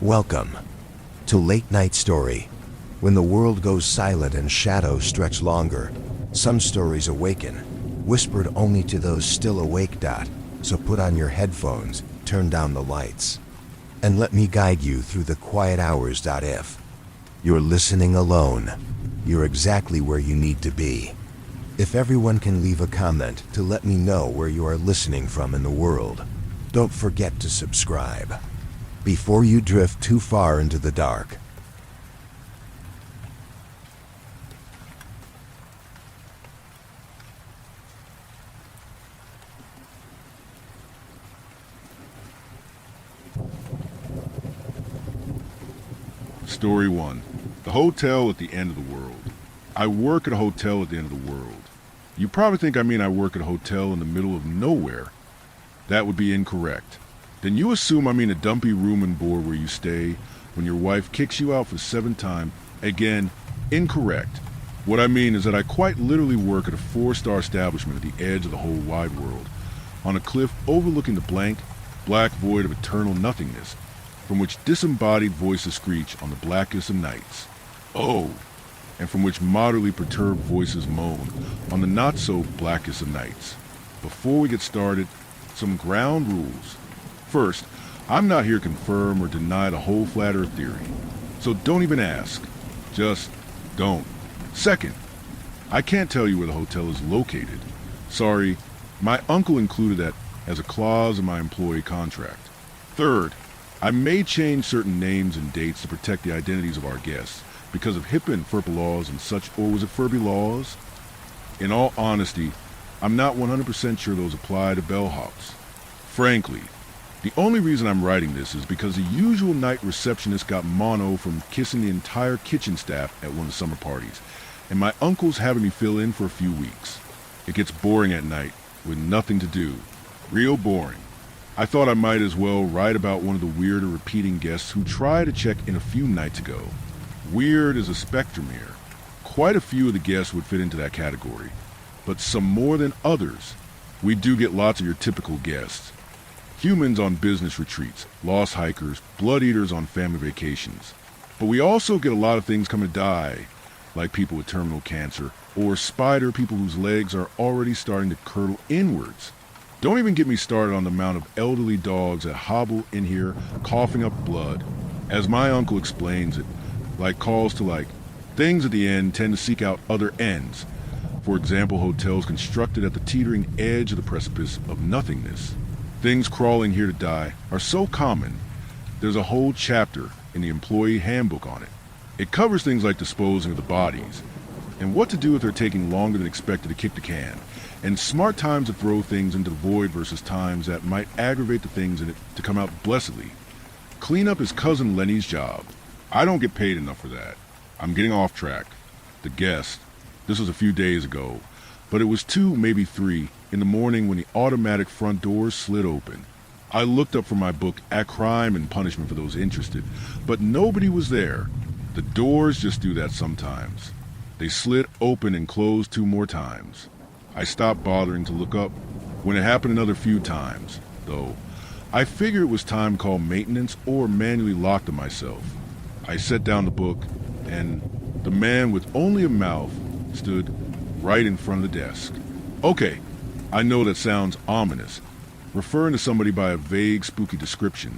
Welcome to Late Night Story. When the world goes silent and shadows stretch longer, some stories awaken, whispered only to those still awake. So put on your headphones, turn down the lights, and let me guide you through the quiet hours. If you're listening alone, you're exactly where you need to be. If everyone can leave a comment to let me know where you are listening from in the world, don't forget to subscribe before you drift too far into the dark. Story 1. The hotel at the end of the world. I work at a hotel at the end of the world. You probably think I mean I work at a hotel in the middle of nowhere. That would be incorrect. Then you assume I mean a dumpy room and board where you stay when your wife kicks you out for the 7th time. Again, incorrect. What I mean is that I quite literally work at a 4-star establishment at the edge of the whole wide world, on a cliff overlooking the blank, black void of eternal nothingness, from which disembodied voices screech on the blackest of nights. Oh, and from which moderately perturbed voices moan on the not-so-blackest of nights. Before we get started, some ground rules. First, I'm not here to confirm or deny the whole flat earth theory, so don't even ask. Just don't. Second, I can't tell you where the hotel is located. Sorry, my uncle included that as a clause in my employee contract. Third, I may change certain names and dates to protect the identities of our guests because of HIPAA and FERPA laws and such, or was it Furby laws? In all honesty, I'm not 100% sure those apply to bellhops. Frankly, the only reason I'm writing this is because the usual night receptionist got mono from kissing the entire kitchen staff at one of the summer parties, and my uncle's having me fill in for a few weeks. It gets boring at night with nothing to do. Real boring. I thought I might as well write about one of the weirder repeating guests who tried to check in a few nights ago. Weird is a spectrum here. Quite a few of the guests would fit into that category, but some more than others. We do get lots of your typical guests. Humans on business retreats, lost hikers, blood eaters on family vacations. But we also get a lot of things come to die, like people with terminal cancer, or spider people whose legs are already starting to curdle inwards. Don't even get me started on the amount of elderly dogs that hobble in here coughing up blood. As my uncle explains it, like calls to things at the end tend to seek out other ends. For example, hotels constructed at the teetering edge of the precipice of nothingness. Things crawling here to die are so common, there's a whole chapter in the employee handbook on it. It covers things like disposing of the bodies, and what to do if they're taking longer than expected to kick the can, and smart times to throw things into the void versus times that might aggravate the things in it to come out blessedly. Cleanup is Cousin Lenny's job. I don't get paid enough for that. I'm getting off track. The guest. This was a few days ago, but it was 2, maybe 3, in the morning when the automatic front doors slid open. I looked up from my book At Crime and Punishment for those interested, but nobody was there. The doors just do that sometimes. They slid open and closed 2 more times. I stopped bothering to look up when it happened another few times, though. I figured it was time to call maintenance or manually lock them myself. I set down the book, and the man with only a mouth stood right in front of the desk. Okay, I know that sounds ominous, referring to somebody by a vague, spooky description,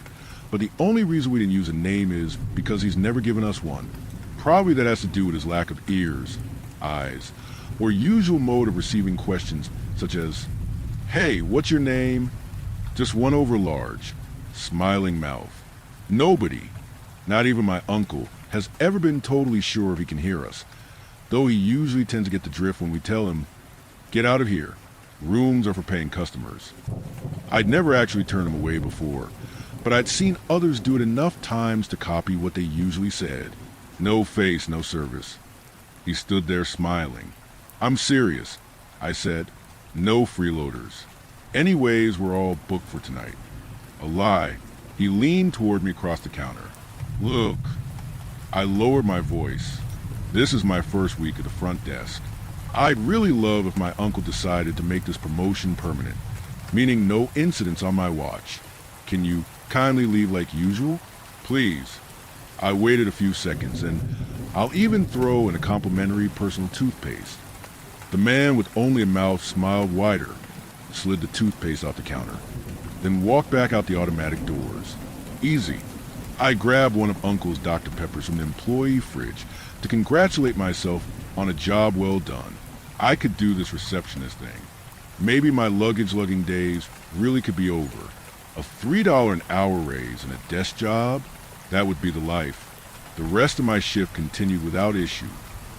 but the only reason we didn't use a name is because he's never given us one. Probably that has to do with his lack of ears, eyes, or usual mode of receiving questions such as, "Hey, what's your name?" Just one over large, smiling mouth. Nobody, not even my uncle, has ever been totally sure if he can hear us, though he usually tends to get the drift when we tell him, "Get out of here. Rooms are for paying customers." I'd never actually turned him away before, but I'd seen others do it enough times to copy what they usually said. No face, no service. He stood there smiling. "I'm serious," I said. "No freeloaders. Anyways, we're all booked for tonight." A lie. He leaned toward me across the counter. "Look." I lowered my voice. This is my first week at the front desk. I'd really love if my uncle decided to make this promotion permanent, meaning no incidents on my watch. Can you kindly leave like usual? Please. I waited a few seconds, and I'll even throw in a complimentary personal toothpaste. The man with only a mouth smiled wider, slid the toothpaste off the counter, then walked back out the automatic doors. Easy. I grabbed one of Uncle's Dr. Peppers from the employee fridge to congratulate myself on a job well done. I could do this receptionist thing. Maybe my luggage-lugging days really could be over. A $3 an hour raise and a desk job? That would be the life. The rest of my shift continued without issue.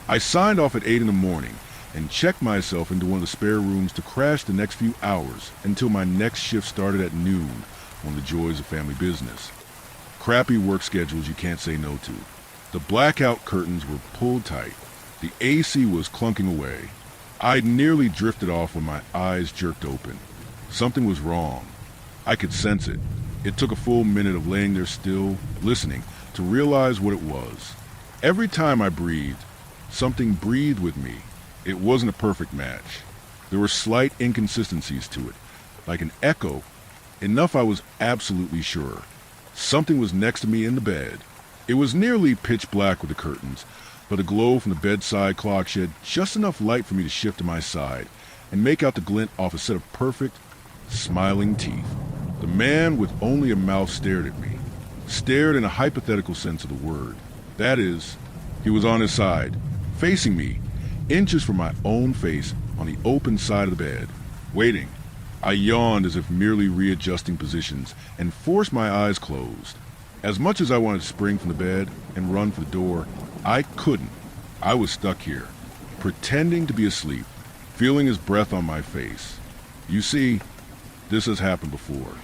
I signed off at 8 in the morning and checked myself into one of the spare rooms to crash the next few hours until my next shift started at noon, one of the joys of family business. Crappy work schedules you can't say no to. The blackout curtains were pulled tight. The AC was clunking away. I'd nearly drifted off when my eyes jerked open. Something was wrong. I could sense it. It took a full minute of laying there still, listening, to realize what it was. Every time I breathed, something breathed with me. It wasn't a perfect match. There were slight inconsistencies to it, like an echo, enough I was absolutely sure. Something was next to me in the bed. It was nearly pitch black with the curtains, but the glow from the bedside clock shed just enough light for me to shift to my side and make out the glint off a set of perfect, smiling teeth. The man with only a mouth stared at me. Stared in a hypothetical sense of the word. That is, he was on his side, facing me, inches from my own face on the open side of the bed, waiting. I yawned as if merely readjusting positions and forced my eyes closed. As much as I wanted to spring from the bed and run for the door, I couldn't. I was stuck here, pretending to be asleep, feeling his breath on my face. You see, this has happened before.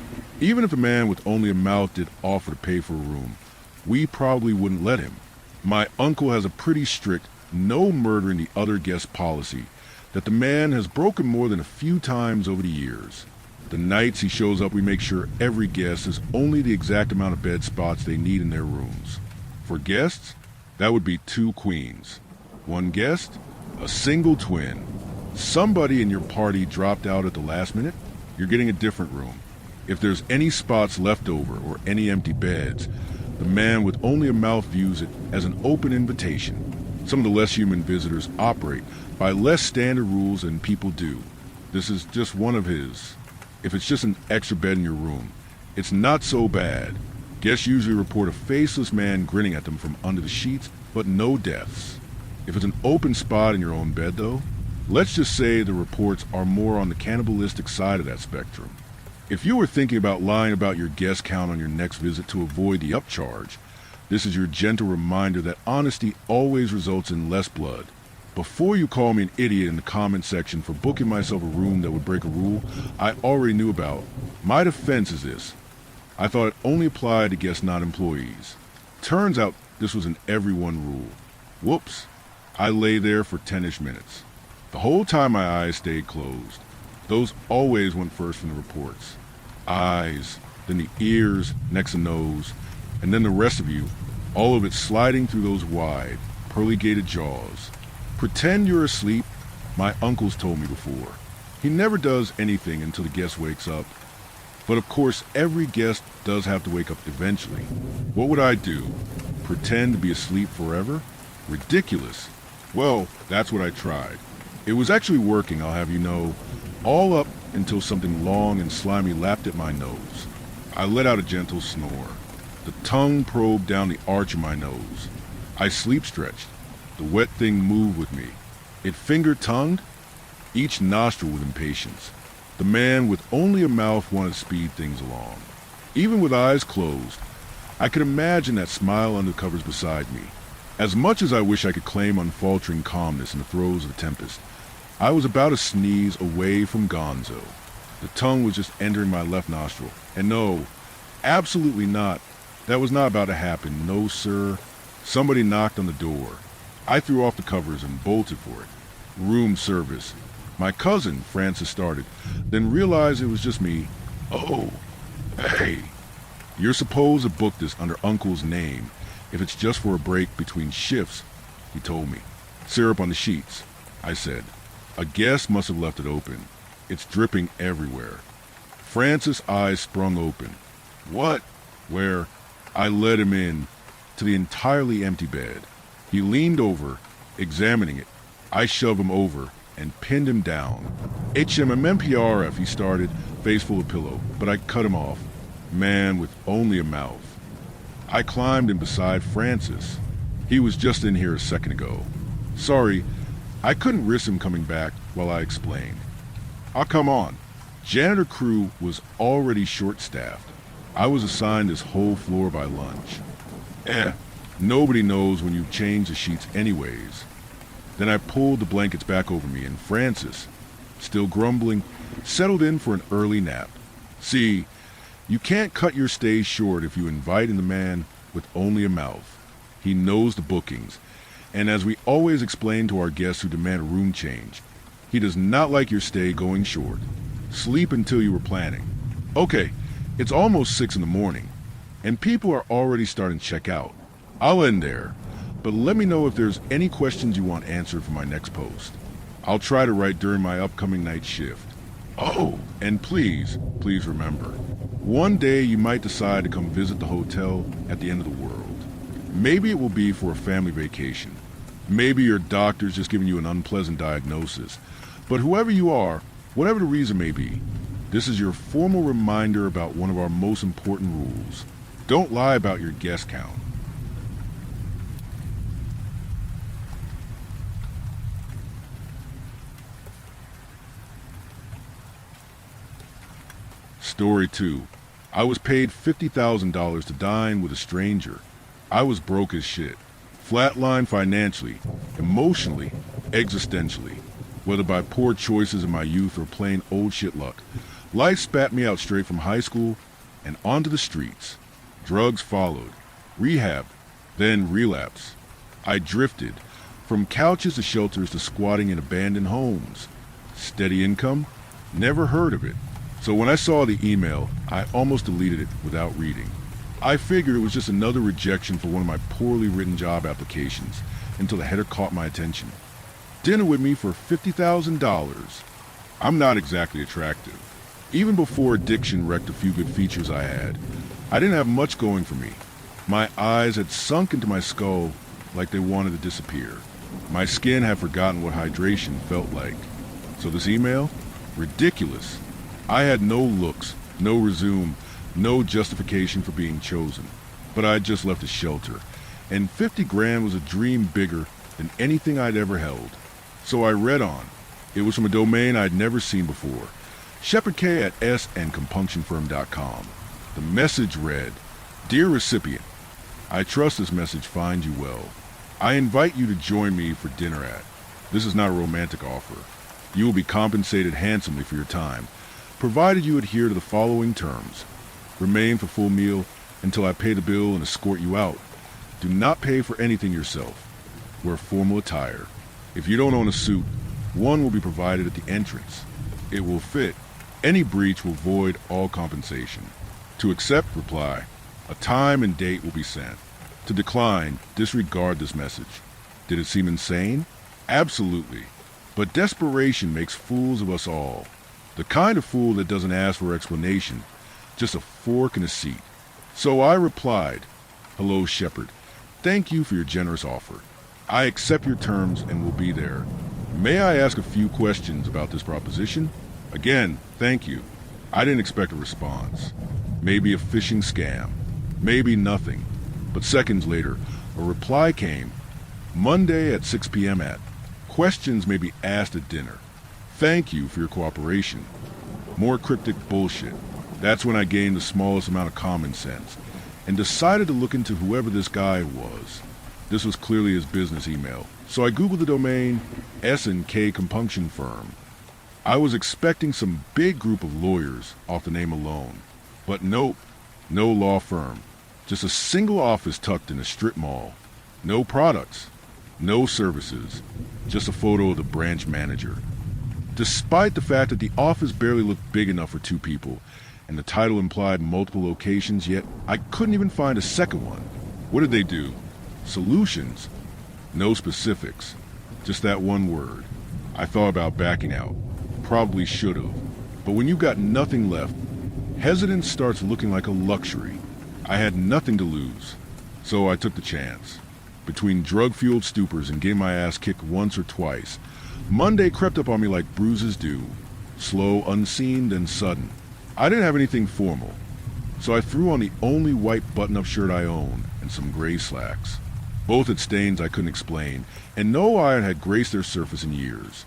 Even if a man with only a mouth did offer to pay for a room, we probably wouldn't let him. My uncle has a pretty strict no murdering the other guest policy that the man has broken more than a few times over the years. The nights he shows up, we make sure every guest has only the exact amount of bed spots they need in their rooms. For guests, that would be 2 queens. 1 guest, a single twin. Somebody in your party dropped out at the last minute, you're getting a different room. If there's any spots left over or any empty beds, the man with only a mouth views it as an open invitation. Some of the less human visitors operate by less standard rules than people do. This is just one of his. If it's just an extra bed in your room, it's not so bad. Guests usually report a faceless man grinning at them from under the sheets, but no deaths. If it's an open spot in your own bed, though, let's just say the reports are more on the cannibalistic side of that spectrum. If you were thinking about lying about your guest count on your next visit to avoid the upcharge, this is your gentle reminder that honesty always results in less blood. Before you call me an idiot in the comment section for booking myself a room that would break a rule I already knew about, my defense is this. I thought it only applied to guests, not employees. Turns out this was an everyone rule. Whoops. I lay there for 10-ish minutes. The whole time my eyes stayed closed. Those always went first from the reports. Eyes, then the ears, next the nose, and then the rest of you, all of it sliding through those wide, pearly-gated jaws. Pretend you're asleep, my uncle's told me before. He never does anything until the guest wakes up. But of course, every guest does have to wake up eventually. What would I do? Pretend to be asleep forever? Ridiculous. Well, that's what I tried. It was actually working, I'll have you know, all up until something long and slimy lapped at my nose. I let out a gentle snore. The tongue probed down the arch of my nose. I sleep-stretched. The wet thing moved with me. It finger-tongued, each nostril with impatience. The man with only a mouth wanted to speed things along. Even with eyes closed, I could imagine that smile under the covers beside me. As much as I wish I could claim unfaltering calmness in the throes of the tempest, I was about to sneeze away from gonzo. The tongue was just entering my left nostril. And no, absolutely not. That was not about to happen. No, sir. Somebody knocked on the door. I threw off the covers and bolted for it. Room service. My cousin, Francis, started, then realized it was just me. Oh, hey. You're supposed to book this under Uncle's name if it's just for a break between shifts, he told me. Syrup on the sheets, I said. A guest must have left it open. It's dripping everywhere. Francis' eyes sprung open. What? Where? I led him in to the entirely empty bed. He leaned over, examining it. I shoved him over and pinned him down. HMMPRF, he started, face full of pillow, but I cut him off. Man with only a mouth. I climbed in beside Francis. He was just in here a second ago. Sorry, I couldn't risk him coming back while I explained. I'll come on. Janitor crew was already short-staffed. I was assigned this whole floor by lunch. Nobody knows when you change the sheets anyways. Then I pulled the blankets back over me, and Francis, still grumbling, settled in for an early nap. See, you can't cut your stay short if you invite in the man with only a mouth. He knows the bookings, and as we always explain to our guests who demand a room change, he does not like your stay going short. Sleep until you were planning. Okay, it's almost 6 in the morning, and people are already starting to check out. I'll end there, but let me know if there's any questions you want answered for my next post. I'll try to write during my upcoming night shift. Oh, and please remember, one day you might decide to come visit the hotel at the end of the world. Maybe it will be for a family vacation. Maybe your doctor's just giving you an unpleasant diagnosis. But whoever you are, whatever the reason may be, this is your formal reminder about one of our most important rules. Don't lie about your guest count. Story 2. I was paid $50,000 to dine with a stranger. I was broke as shit. Flatlined financially, emotionally, existentially. Whether by poor choices in my youth or plain old shit luck, life spat me out straight from high school and onto the streets. Drugs followed. Rehab, then relapse. I drifted, from couches to shelters to squatting in abandoned homes. Steady income? Never heard of it. So when I saw the email, I almost deleted it without reading. I figured it was just another rejection for one of my poorly written job applications until the header caught my attention. Dinner with me for $50,000. I'm not exactly attractive. Even before addiction wrecked a few good features I had, I didn't have much going for me. My eyes had sunk into my skull like they wanted to disappear. My skin had forgotten what hydration felt like. So this email? Ridiculous. I had no looks, no resume, no justification for being chosen. But I'd just left a shelter, and 50 grand was a dream bigger than anything I'd ever held. So I read on. It was from a domain I'd never seen before. ShepardK at sandcompunctionfirm.com. The message read, Dear recipient, I trust this message finds you well. I invite you to join me for dinner at. This is not a romantic offer. You will be compensated handsomely for your time, provided you adhere to the following terms. Remain for full meal until I pay the bill and escort you out. Do not pay for anything yourself. Wear formal attire. If you don't own a suit, one will be provided at the entrance. It will fit. Any breach will void all compensation. To accept, reply. A time and date will be sent. To decline, disregard this message. Did it seem insane? Absolutely. But desperation makes fools of us all. The kind of fool that doesn't ask for explanation, just a fork in a seat. So I replied, Hello, Shepard. Thank you for your generous offer. I accept your terms and will be there. May I ask a few questions about this proposition? Again, thank you. I didn't expect a response. Maybe a phishing scam. Maybe nothing. But seconds later, a reply came. Monday at 6 p.m. at. Questions may be asked at dinner. Thank you for your cooperation. More cryptic bullshit. That's when I gained the smallest amount of common sense and decided to look into whoever this guy was. This was clearly his business email, so I googled the domain S&K Compunction Firm. I was expecting some big group of lawyers off the name alone, but nope, no law firm. Just a single office tucked in a strip mall. No products, no services, just a photo of the branch manager. Despite the fact that the office barely looked big enough for 2 people, and the title implied multiple locations, yet I couldn't even find a second one. What did they do? Solutions? No specifics. Just that one word. I thought about backing out. Probably should have. But when you've got nothing left, hesitance starts looking like a luxury. I had nothing to lose, so I took the chance. Between drug-fueled stupors and getting my ass kicked once or twice, Monday crept up on me like bruises do, slow, unseen, then sudden. I didn't have anything formal, so I threw on the only white button-up shirt I owned and some gray slacks. Both had stains I couldn't explain, and no iron had graced their surface in years.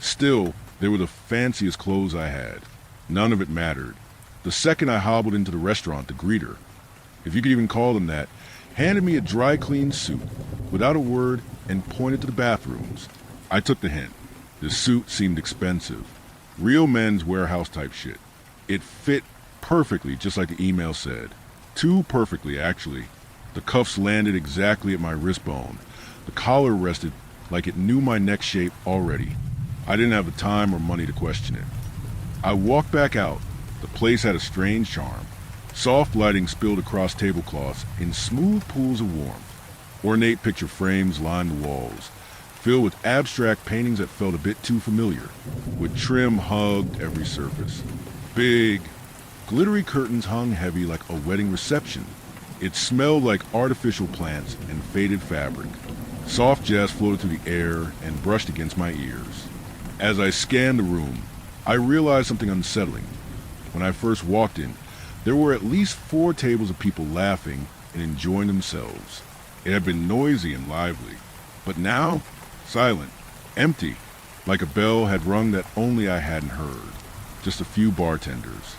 Still, they were the fanciest clothes I had. None of it mattered. The second I hobbled into the restaurant, the greeter, if you could even call them that, handed me a dry-cleaned suit, without a word, and pointed to the bathrooms. I took the hint. The suit seemed expensive. Real men's warehouse type shit. It fit perfectly, just like the email said. Too perfectly, actually. The cuffs landed exactly at my wrist bone. The collar rested like it knew my neck shape already. I didn't have the time or money to question it. I walked back out. The place had a strange charm. Soft lighting spilled across tablecloths in smooth pools of warmth. Ornate picture frames lined the walls, filled with abstract paintings that felt a bit too familiar, with trim hugged every surface. Big, glittery curtains hung heavy like a wedding reception. It smelled like artificial plants and faded fabric. Soft jazz floated through the air and brushed against my ears. As I scanned the room, I realized something unsettling. When I first walked in, there were at least 4 tables of people laughing and enjoying themselves. It had been noisy and lively, but now, silent, empty, like a bell had rung that only I hadn't heard. Just a few bartenders,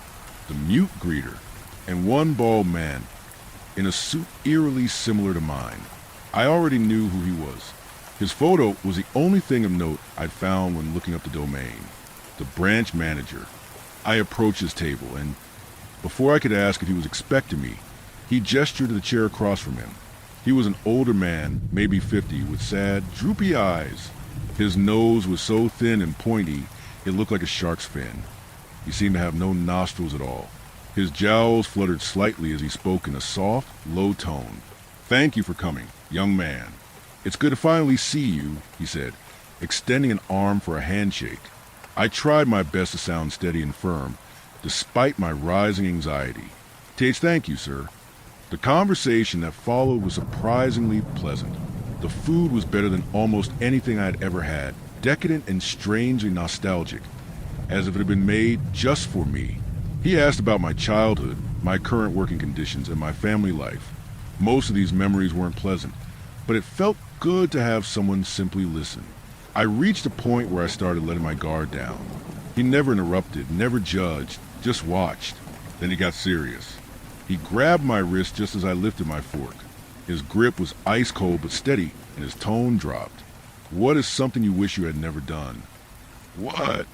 the mute greeter, and one bald man in a suit eerily similar to mine. I already knew who he was. His photo was the only thing of note I'd found when looking up the domain. The branch manager. I approached his table, and before I could ask if he was expecting me, he gestured to the chair across from him. He was an older man, maybe 50, with sad, droopy eyes. His nose was so thin and pointy, it looked like a shark's fin. He seemed to have no nostrils at all. His jowls fluttered slightly as he spoke in a soft, low tone. "Thank you for coming, young man. It's good to finally see you," he said, extending an arm for a handshake. I tried my best to sound steady and firm, despite my rising anxiety. Thank you, sir." The conversation that followed was surprisingly pleasant. The food was better than almost anything I had ever had, decadent and strangely nostalgic, as if it had been made just for me. He asked about my childhood, my current working conditions, and my family life. Most of these memories weren't pleasant, but it felt good to have someone simply listen. I reached a point where I started letting my guard down. He never interrupted, never judged, just watched. Then he got serious. He grabbed my wrist just as I lifted my fork. His grip was ice cold but steady, and his tone dropped. "What is something you wish you had never done?" "What?"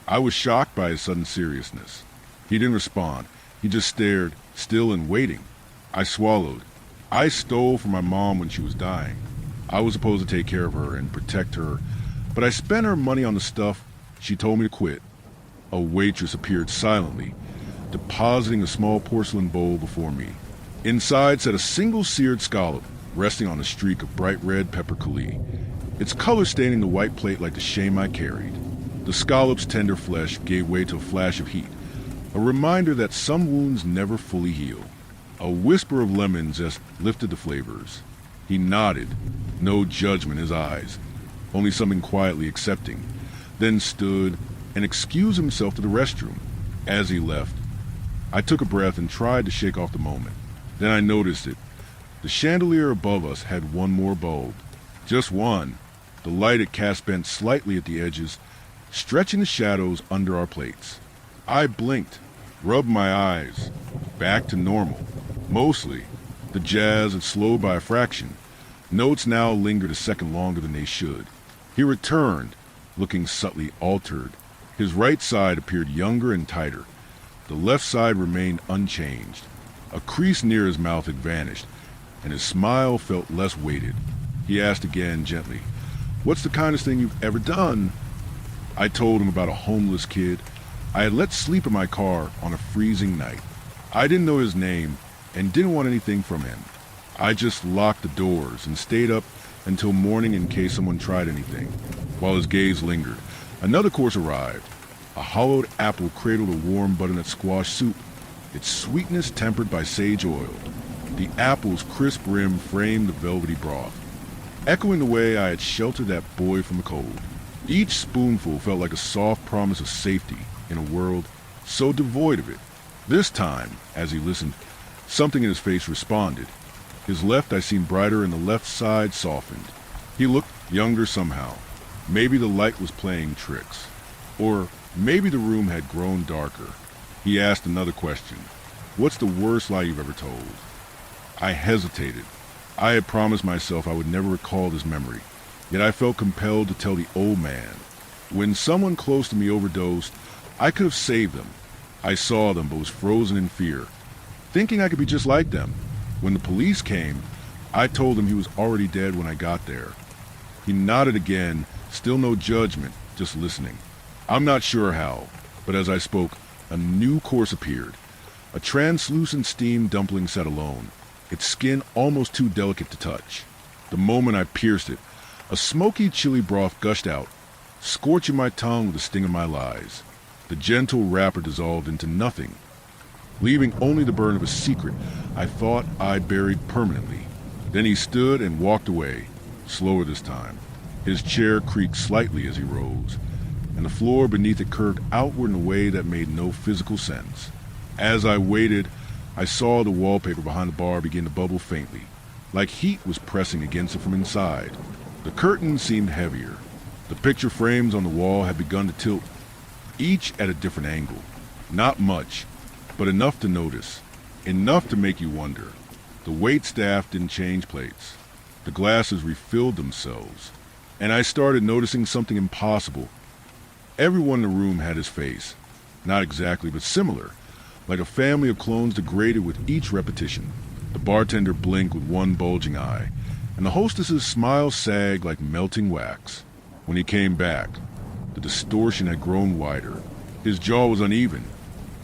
I was shocked by his sudden seriousness. He didn't respond. He just stared, still and waiting. I swallowed. I stole from my mom when she was dying. I was supposed to take care of her and protect her, but I spent her money on the stuff she told me to quit. A waitress appeared silently, depositing a small porcelain bowl before me. Inside sat a single seared scallop, resting on a streak of bright red pepper coulis, its color staining the white plate like the shame I carried. The scallop's tender flesh gave way to a flash of heat, a reminder that some wounds never fully heal. A whisper of lemon zest lifted the flavors. He nodded, no judgment in his eyes, only something quietly accepting, then stood and excused himself to the restroom. As he left, I took a breath and tried to shake off the moment. Then I noticed it. The chandelier above us had one more bulb. Just one. The light it cast bent slightly at the edges, stretching the shadows under our plates. I blinked, rubbed my eyes. Back to normal. Mostly. The jazz had slowed by a fraction. Notes now lingered a second longer than they should. He returned, looking subtly altered. His right side appeared younger and tighter. The left side remained unchanged. A crease near his mouth had vanished, and his smile felt less weighted. He asked again gently, "What's the kindest thing you've ever done?" I told him about a homeless kid I had let sleep in my car on a freezing night. I didn't know his name and didn't want anything from him. I just locked the doors and stayed up until morning in case someone tried anything. While his gaze lingered, another course arrived. A hollowed apple cradled a warm butternut squash soup. its sweetness tempered by sage oil. The apple's crisp rim framed the velvety broth, echoing the way I had sheltered that boy from the cold. Each spoonful felt like a soft promise of safety in a world so devoid of it. This time, as he listened, something in his face responded. His left eye seemed brighter and the left side softened. He looked younger somehow. Maybe the light was playing tricks. Or maybe the room had grown darker. He asked another question. What's the worst lie you've ever told? I hesitated. I had promised myself I would never recall this memory, yet I felt compelled to tell the old man. When someone close to me overdosed, I could have saved them. I saw them but was frozen in fear, thinking I could be just like them. When the police came, I told him he was already dead when I got there. He nodded again, still no judgment, just listening. I'm not sure how, but as I spoke, a new course appeared. A translucent steamed dumpling sat alone, its skin almost too delicate to touch. The moment I pierced it, a smoky chili broth gushed out, scorching my tongue with the sting of my lies. The gentle wrapper dissolved into nothing, leaving only the burn of a secret I thought I'd buried permanently. Then he stood and walked away, slower this time. His chair creaked slightly as he rose, and the floor beneath it curved outward in a way that made no physical sense. As I waited, I saw the wallpaper behind the bar begin to bubble faintly, like heat was pressing against it from inside. The curtains seemed heavier. The picture frames on the wall had begun to tilt, each at a different angle. Not much, but enough to notice, enough to make you wonder. The wait staff didn't change plates. The glasses refilled themselves, and I started noticing something impossible. Everyone in the room had his face, not exactly, but similar, like a family of clones degraded with each repetition. The bartender blinked with one bulging eye, and the hostess's smile sagged like melting wax. When he came back, the distortion had grown wider. His jaw was uneven,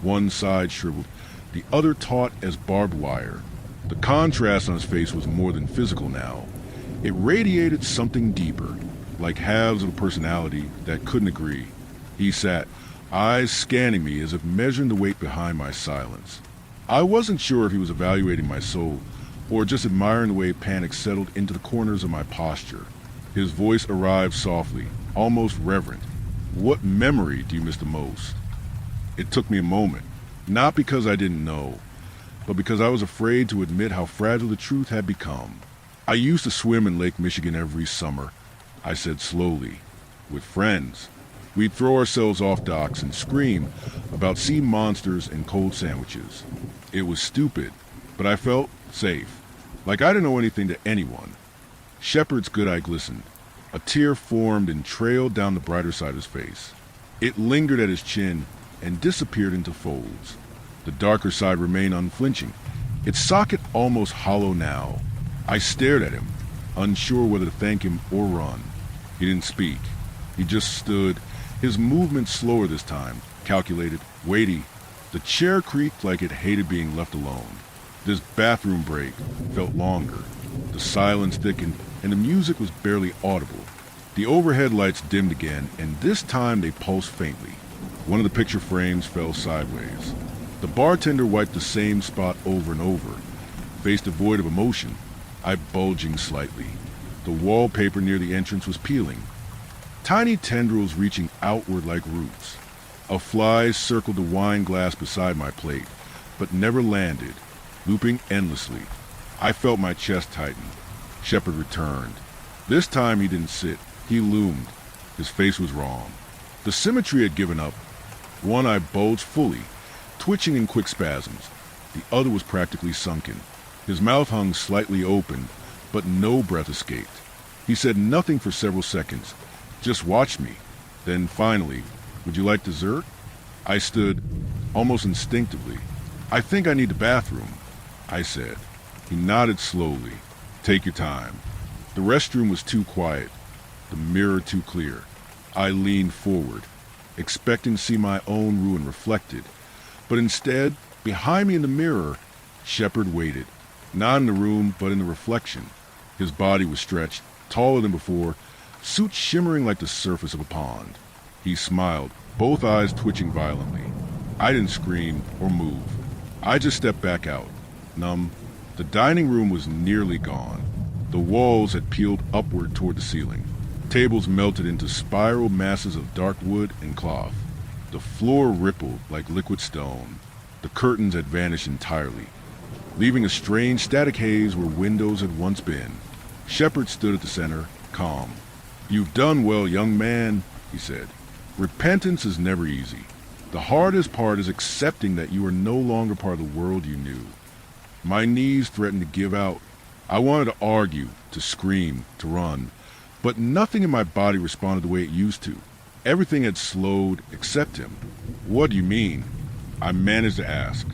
one side shriveled, the other taut as barbed wire. The contrast on his face was more than physical now. It radiated something deeper, like halves of a personality that couldn't agree. He sat, eyes scanning me as if measuring the weight behind my silence. I wasn't sure if he was evaluating my soul or just admiring the way panic settled into the corners of my posture. His voice arrived softly, almost reverent. What memory do you miss the most? It took me a moment, not because I didn't know, but because I was afraid to admit how fragile the truth had become. I used to swim in Lake Michigan every summer, I said slowly, with friends. We'd throw ourselves off docks and scream about sea monsters and cold sandwiches. It was stupid, but I felt safe, like I didn't owe anything to anyone. Shepard's good eye glistened. A tear formed and trailed down the brighter side of his face. It lingered at his chin and disappeared into folds. The darker side remained unflinching, its socket almost hollow now. I stared at him, unsure whether to thank him or run. He didn't speak. He just stood, his movement slower this time, calculated, weighty. The chair creaked like it hated being left alone. This bathroom break felt longer. The silence thickened, and the music was barely audible. The overhead lights dimmed again, and this time they pulsed faintly. One of the picture frames fell sideways. The bartender wiped the same spot over and over, face devoid of emotion, eye bulging slightly. The wallpaper near the entrance was peeling, tiny tendrils reaching outward like roots. A fly circled the wine glass beside my plate, but never landed, looping endlessly. I felt my chest tighten. Shepard returned. This time he didn't sit. He loomed. His face was wrong. The symmetry had given up. One eye bulged fully, twitching in quick spasms. The other was practically sunken. His mouth hung slightly open, but no breath escaped. He said nothing for several seconds, just watched me. Then finally, "Would you like dessert?" I stood, almost instinctively. "I think I need the bathroom," I said. He nodded slowly. "Take your time." The restroom was too quiet, the mirror too clear. I leaned forward, expecting to see my own ruin reflected. But instead, behind me in the mirror, Shepard waited, not in the room, but in the reflection. His body was stretched, taller than before, suit shimmering like the surface of a pond. He smiled, both eyes twitching violently. I didn't scream or move. I just stepped back out, numb. The dining room was nearly gone. The walls had peeled upward toward the ceiling. Tables melted into spiral masses of dark wood and cloth. The floor rippled like liquid stone. The curtains had vanished entirely, leaving a strange static haze where windows had once been. Shepard stood at the center, calm. "You've done well, young man," he said. "Repentance is never easy. The hardest part is accepting that you are no longer part of the world you knew." My knees threatened to give out. I wanted to argue, to scream, to run, but nothing in my body responded the way it used to. Everything had slowed except him. "What do you mean?" I managed to ask.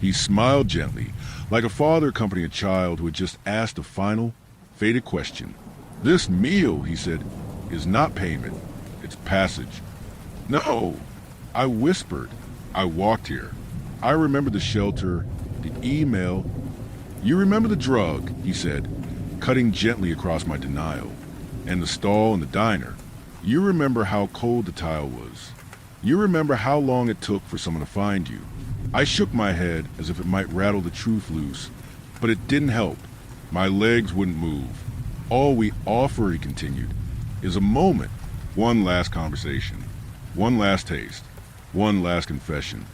He smiled gently, like a father accompanying a child who had just asked a final, fated question. "This meal," he said, "is not payment. It's passage." "No," I whispered. "I walked here. I remember the shelter, the email." "You remember the drug," he said, cutting gently across my denial. "And the stall and the diner. You remember how cold the tile was. You remember how long it took for someone to find you." I shook my head as if it might rattle the truth loose, but it didn't help. My legs wouldn't move. "All we offer," he continued, "is a moment, one last conversation, one last taste, one last confession."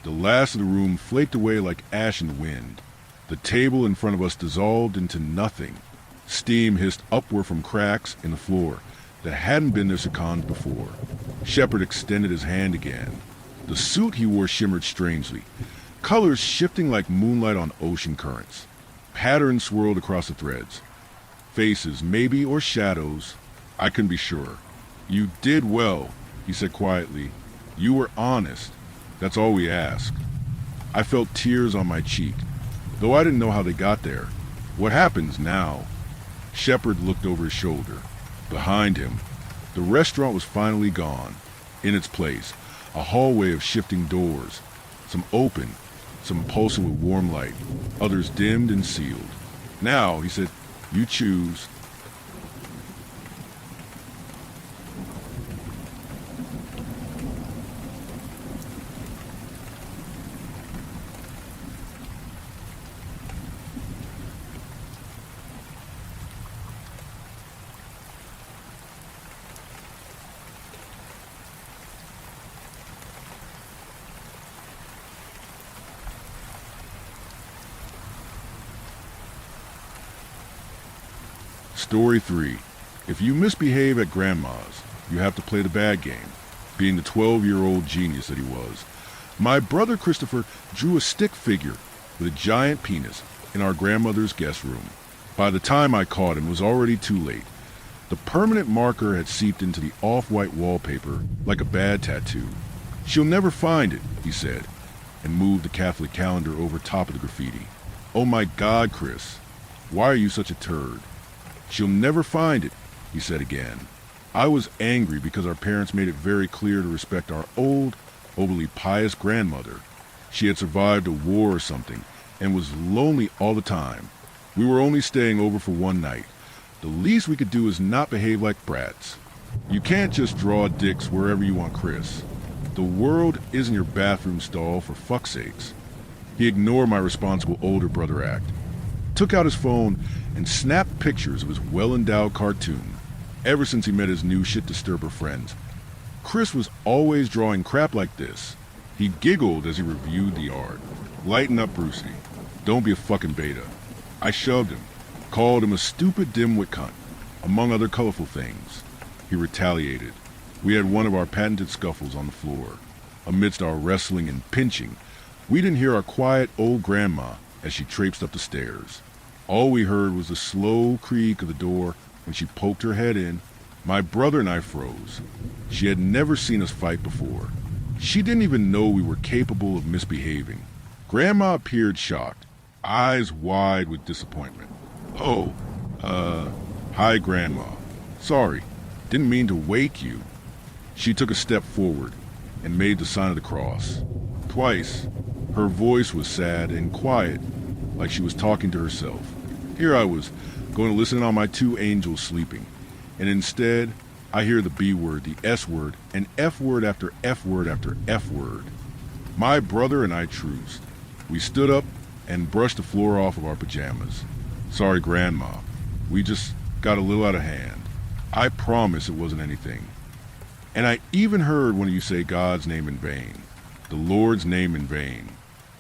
The last of the room flaked away like ash in the wind. The table in front of us dissolved into nothing. Steam hissed upward from cracks in the floor that hadn't been there seconds before. Shepard extended his hand again. The suit he wore shimmered strangely, colors shifting like moonlight on ocean currents. Patterns swirled across the threads. Faces, maybe, or shadows. I couldn't be sure. "You did well," he said quietly. "You were honest. That's all we ask." I felt tears on my cheek, though I didn't know how they got there. "What happens now?" Shepard looked over his shoulder. Behind him, the restaurant was finally gone. In its place, a hallway of shifting doors, some open, some pulsing with warm light, others dimmed and sealed. "Now," he said, "you choose." Story 3. If you misbehave at Grandma's, you have to play the bad game, being the 12-year-old genius that he was. My brother Christopher drew a stick figure with a giant penis in our grandmother's guest room. By the time I caught him, it was already too late. The permanent marker had seeped into the off-white wallpaper like a bad tattoo. "She'll never find it," he said, and moved the Catholic calendar over top of the graffiti. "Oh my God, Chris, why are you such a turd?" "She'll never find it," he said again. I was angry because our parents made it very clear to respect our old, overly pious grandmother. She had survived a war or something and was lonely all the time. We were only staying over for one night. The least we could do is not behave like brats. "You can't just draw dicks wherever you want, Chris. The world isn't your bathroom stall, for fuck's sakes." He ignored my responsible older brother act, took out his phone and snapped pictures of his well-endowed cartoon. Ever since he met his new shit-disturber friends, Chris was always drawing crap like this. He giggled as he reviewed the art. "Lighten up, Brucey. Don't be a fucking beta." I shoved him, called him a stupid dimwit cunt, among other colorful things. He retaliated. We had one of our patented scuffles on the floor. Amidst our wrestling and pinching, we didn't hear our quiet old grandma as she traipsed up the stairs. All we heard was the slow creak of the door when she poked her head in. My brother and I froze. She had never seen us fight before. She didn't even know we were capable of misbehaving. Grandma appeared shocked, eyes wide with disappointment. "Oh, hi, Grandma. Sorry, didn't mean to wake you." She took a step forward and made the sign of the cross. Twice. Her voice was sad and quiet, like she was talking to herself. Here I was, going to listen on my two angels sleeping, and instead, I hear the B word, the S word, and F word after F word after F word. My brother and I truced. We stood up and brushed the floor off of our pajamas. Sorry, Grandma. We just got a little out of hand. I promise it wasn't anything. And I even heard one of you say God's name in vain. The Lord's name in vain.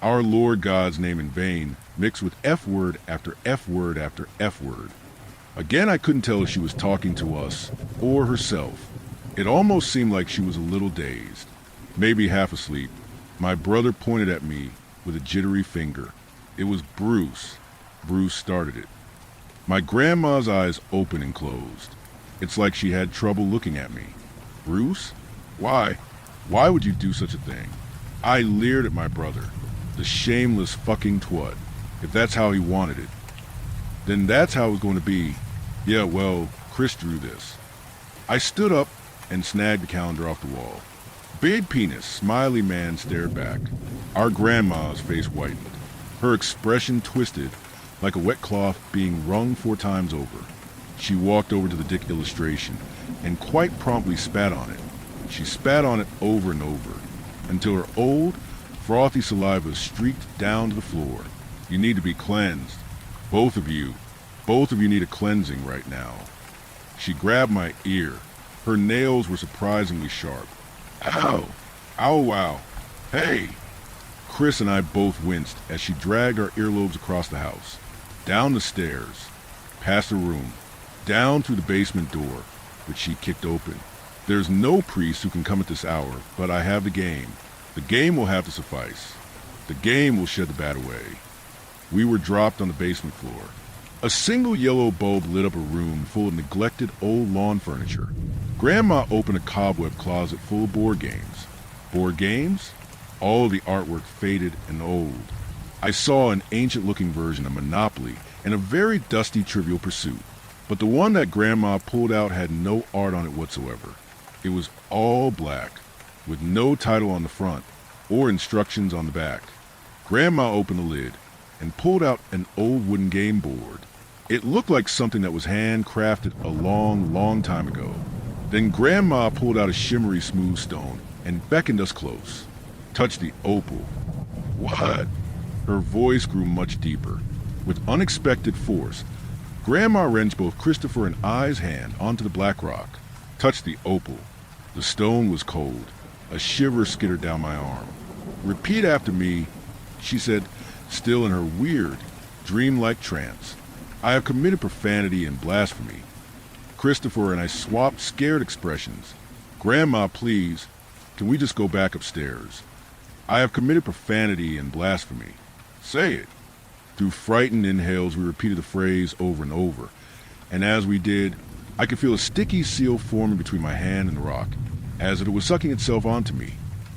Our Lord God's name in vain, mixed with F word after F word after F word. Again, I couldn't tell if she was talking to us or herself. It almost seemed like she was a little dazed, maybe half asleep. My brother pointed at me with a jittery finger. It was Bruce. Bruce started it. My grandma's eyes opened and closed. It's like she had trouble looking at me. Bruce? Why? Why would you do such a thing? I leered at my brother. The shameless fucking twat. If that's how he wanted it, then that's how it was going to be. Yeah, well, Chris drew this. I stood up and snagged the calendar off the wall. Big penis, smiley man stared back. Our grandma's face whitened. Her expression twisted like a wet cloth being wrung 4 times over. She walked over to the dick illustration and quite promptly spat on it. She spat on it over and over until her old, frothy saliva streaked down to the floor. You need to be cleansed. Both of you need a cleansing right now. She grabbed my ear. Her nails were surprisingly sharp. Ow! Ow, wow. Hey! Chris and I both winced as she dragged our earlobes across the house, down the stairs, past the room, down through the basement door, which she kicked open. There's no priest who can come at this hour, but I have the game. The game will have to suffice. The game will shed the bat away. We were dropped on the basement floor. A single yellow bulb lit up a room full of neglected old lawn furniture. Grandma opened a cobweb closet full of board games. Board games? All of the artwork faded and old. I saw an ancient-looking version of Monopoly and a very dusty Trivial Pursuit. But the one that Grandma pulled out had no art on it whatsoever. It was all black, with no title on the front or instructions on the back. Grandma opened the lid and pulled out an old wooden game board. It looked like something that was handcrafted a long, long time ago. Then Grandma pulled out a shimmery smooth stone and beckoned us close. Touched the opal. What? Her voice grew much deeper. With unexpected force, Grandma wrenched both Christopher and I's hand onto the black rock. Touched the opal. The stone was cold. A shiver skittered down my arm. Repeat after me, she said, still in her weird, dreamlike trance. I have committed profanity and blasphemy. Christopher and I swapped scared expressions. Grandma, please, can we just go back upstairs? I have committed profanity and blasphemy. Say it. Through frightened inhales, we repeated the phrase over and over. And as we did, I could feel a sticky seal forming between my hand and the rock, as if it was sucking itself onto me.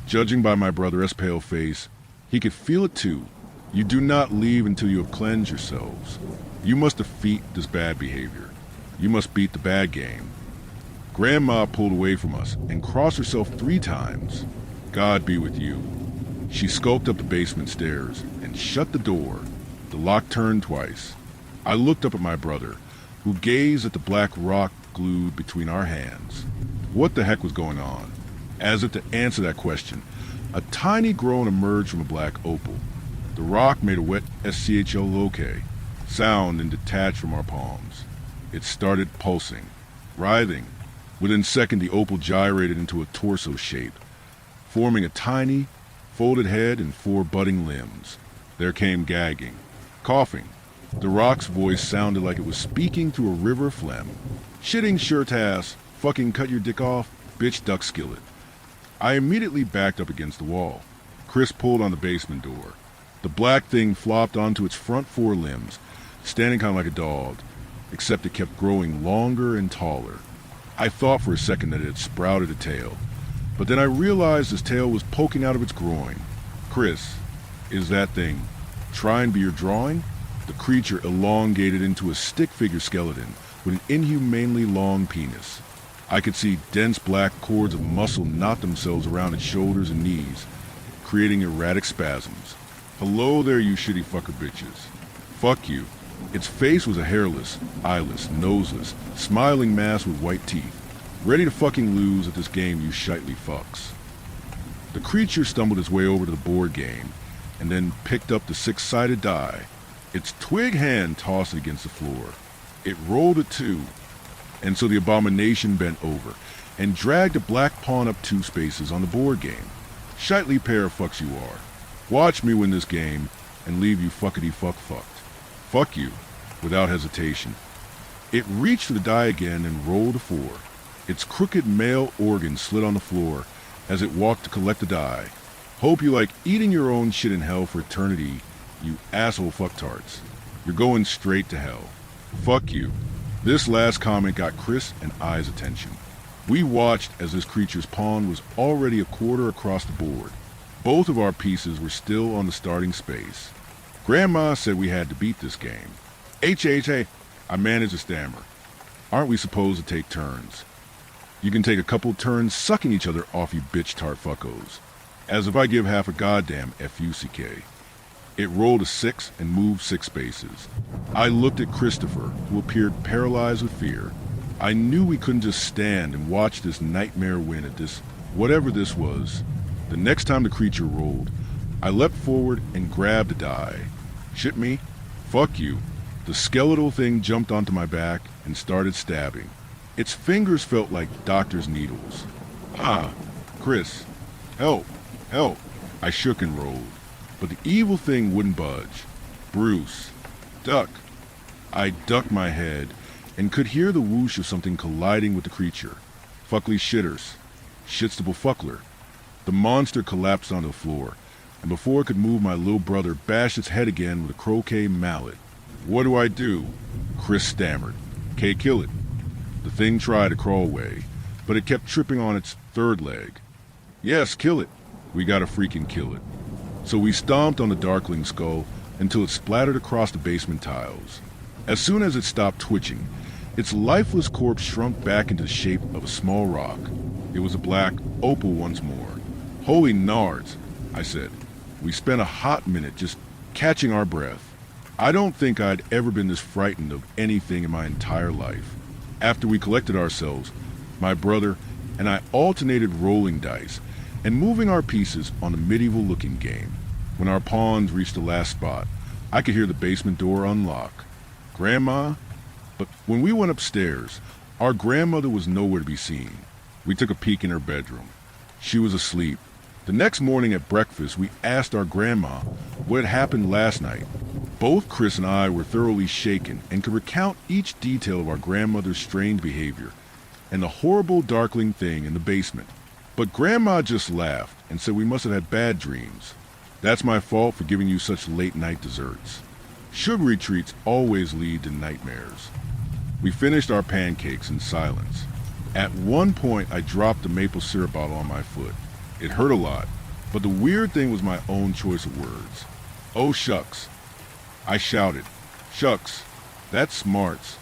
Judging by my brother's pale face, he could feel it too. You do not leave until you have cleansed yourselves. You must defeat this bad behavior. You must beat the bad game. Grandma pulled away from us and crossed herself 3 times. God be with you. She skulked up the basement stairs and shut the door. The lock turned twice. I looked up at my brother, who gazed at the black rock glued between our hands. What the heck was going on? As if to answer that question, a tiny groan emerged from a black opal. The rock made a wet SCHLOK sound and detached from our palms. It started pulsing, writhing. Within a second, the opal gyrated into a torso shape, forming a tiny, folded head and 4 budding limbs. There came gagging, coughing. The rock's voice sounded like it was speaking through a river of phlegm. Shitting shirt ass, fucking cut your dick off, bitch duck skillet. I immediately backed up against the wall. Chris pulled on the basement door. The black thing flopped onto its front 4 limbs, standing kind of like a dog, except it kept growing longer and taller. I thought for a second that it had sprouted a tail, but then I realized its tail was poking out of its groin. Chris, is that thing trying to be your drawing? The creature elongated into a stick figure skeleton with an inhumanely long penis. I could see dense black cords of muscle knot themselves around its shoulders and knees, creating erratic spasms. Hello there, you shitty fucker bitches. Fuck you. Its face was a hairless, eyeless, noseless, smiling mass with white teeth, ready to fucking lose at this game, you shitely fucks. The creature stumbled its way over to the board game and then picked up the six-sided die. Its twig hand tossed it against the floor. It rolled it too, and so the abomination bent over and dragged a black pawn up 2 spaces on the board game. Shitely pair of fucks you are. Watch me win this game and leave you fuckity-fucked. Fuck you, without hesitation. It reached for the die again and rolled a 4. Its crooked male organ slid on the floor as it walked to collect the die. Hope you like eating your own shit in hell for eternity, you asshole fucktarts. You're going straight to hell. Fuck you. This last comment got Chris and I's attention. We watched as this creature's pawn was already a quarter across the board. Both of our pieces were still on the starting space. Grandma said we had to beat this game. Hey, I managed to stammer. Aren't we supposed to take turns? You can take a couple turns sucking each other off, you bitch tart fuckos. As if I give half a goddamn F-U-C-K. It rolled a 6 and moved 6 spaces. I looked at Christopher, who appeared paralyzed with fear. I knew we couldn't just stand and watch this nightmare win at this, whatever this was. The next time the creature rolled, I leapt forward and grabbed a die. Shit me? Fuck you. The skeletal thing jumped onto my back and started stabbing. Its fingers felt like doctor's needles. Chris, help, help. I shook and rolled, but the evil thing wouldn't budge. Bruce, duck. I ducked my head and could hear the whoosh of something colliding with the creature. Fuckly shitters. Shitstable fuckler. The monster collapsed onto the floor, and before it could move, my little brother bashed its head again with a croquet mallet. What do I do? Chris stammered. K, kill it. The thing tried to crawl away, but it kept tripping on its 3rd leg. Yes, kill it. We gotta freaking kill it. So we stomped on the darkling skull until it splattered across the basement tiles. As soon as it stopped twitching, its lifeless corpse shrunk back into the shape of a small rock. It was a black opal once more. Holy nards, I said. We spent a hot minute just catching our breath. I don't think I'd ever been this frightened of anything in my entire life. After we collected ourselves, my brother and I alternated rolling dice and moving our pieces on a medieval-looking game. When our pawns reached the last spot, I could hear the basement door unlock. Grandma? But when we went upstairs, our grandmother was nowhere to be seen. We took a peek in her bedroom. She was asleep. The next morning at breakfast, we asked our grandma what had happened last night. Both Chris and I were thoroughly shaken and could recount each detail of our grandmother's strange behavior and the horrible darkling thing in the basement. But Grandma just laughed and said we must have had bad dreams. That's my fault for giving you such late-night desserts. Sugar retreats always lead to nightmares. We finished our pancakes in silence. At one point, I dropped the maple syrup bottle on my foot. It hurt a lot, but the weird thing was my own choice of words. Oh, shucks. I shouted. Shucks, that's smarts.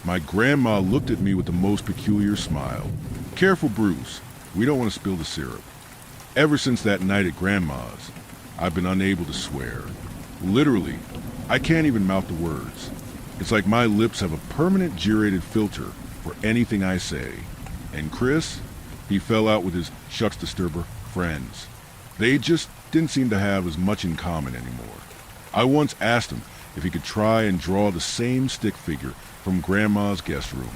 My grandma looked at me with the most peculiar smile. Careful, Bruce. We don't want to spill the syrup. Ever since that night at Grandma's, I've been unable to swear. Literally, I can't even mouth the words. It's like my lips have a permanent G-rated filter for anything I say. And Chris, he fell out with his shucks disturber friends. They just didn't seem to have as much in common anymore. I once asked him if he could try and draw the same stick figure from Grandma's guest room,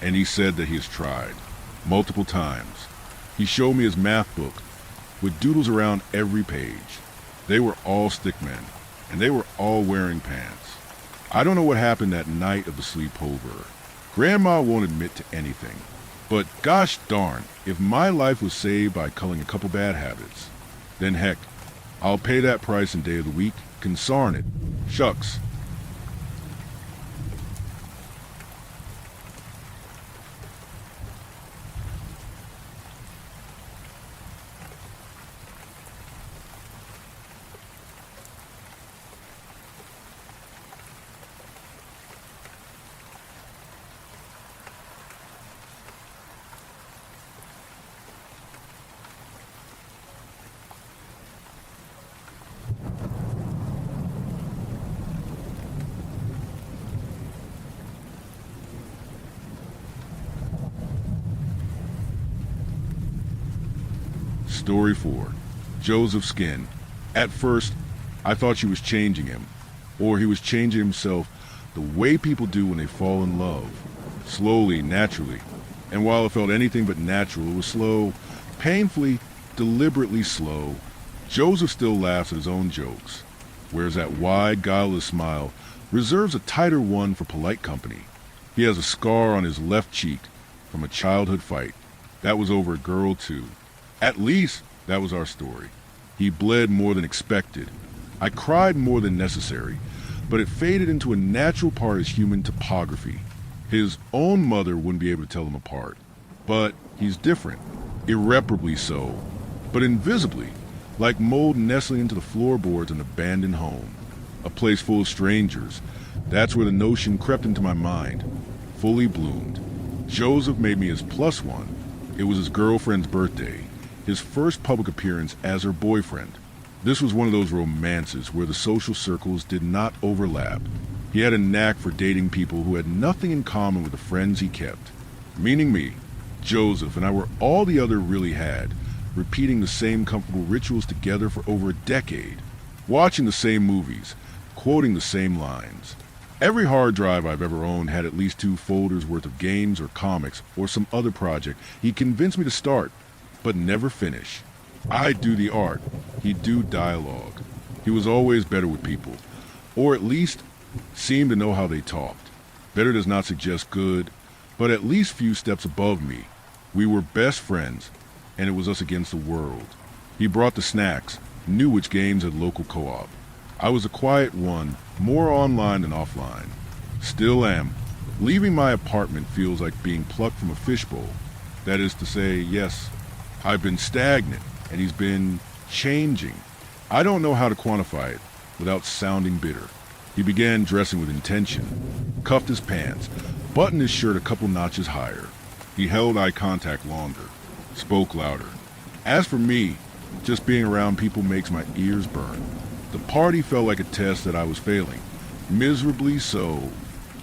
and he said that he has tried, multiple times. He showed me his math book with doodles around every page. They were all stickmen, and they were all wearing pants. I don't know what happened that night of the sleepover. Grandma won't admit to anything. But gosh darn, if my life was saved by culling a couple bad habits, then heck, I'll pay that price in day of the week. Consarn it. Shucks. Story 4. Joseph Skin. At first, I thought she was changing him, or he was changing himself the way people do when they fall in love. Slowly, naturally. And while it felt anything but natural, it was slow, painfully, deliberately slow. Joseph still laughs at his own jokes, wears that wide, guileless smile, reserves a tighter one for polite company. He has a scar on his left cheek from a childhood fight. That was over a girl, too. At least, that was our story. He bled more than expected. I cried more than necessary, but it faded into a natural part of his human topography. His own mother wouldn't be able to tell them apart. But he's different, irreparably so, but invisibly, like mold nestling into the floorboards of an abandoned home. A place full of strangers. That's where the notion crept into my mind, fully bloomed. Joseph made me his plus one. It was his girlfriend's birthday, his first public appearance as her boyfriend. This was one of those romances where the social circles did not overlap. He had a knack for dating people who had nothing in common with the friends he kept. Meaning me, Joseph, and I were all the other really had, repeating the same comfortable rituals together for over a decade, watching the same movies, quoting the same lines. Every hard drive I've ever owned had at least 2 folders worth of games or comics or some other project he convinced me to start, but never finish. I'd do the art, he'd do dialogue. He was always better with people, or at least seemed to know how they talked. Better does not suggest good, but at least few steps above me. We were best friends, and it was us against the world. He brought the snacks, knew which games had local co-op. I was a quiet one, more online than offline. Still am. Leaving my apartment feels like being plucked from a fishbowl. That is to say, yes, I've been stagnant, and he's been changing. I don't know how to quantify it without sounding bitter. He began dressing with intention, cuffed his pants, buttoned his shirt a couple notches higher. He held eye contact longer, spoke louder. As for me, just being around people makes my ears burn. The party felt like a test that I was failing, miserably so.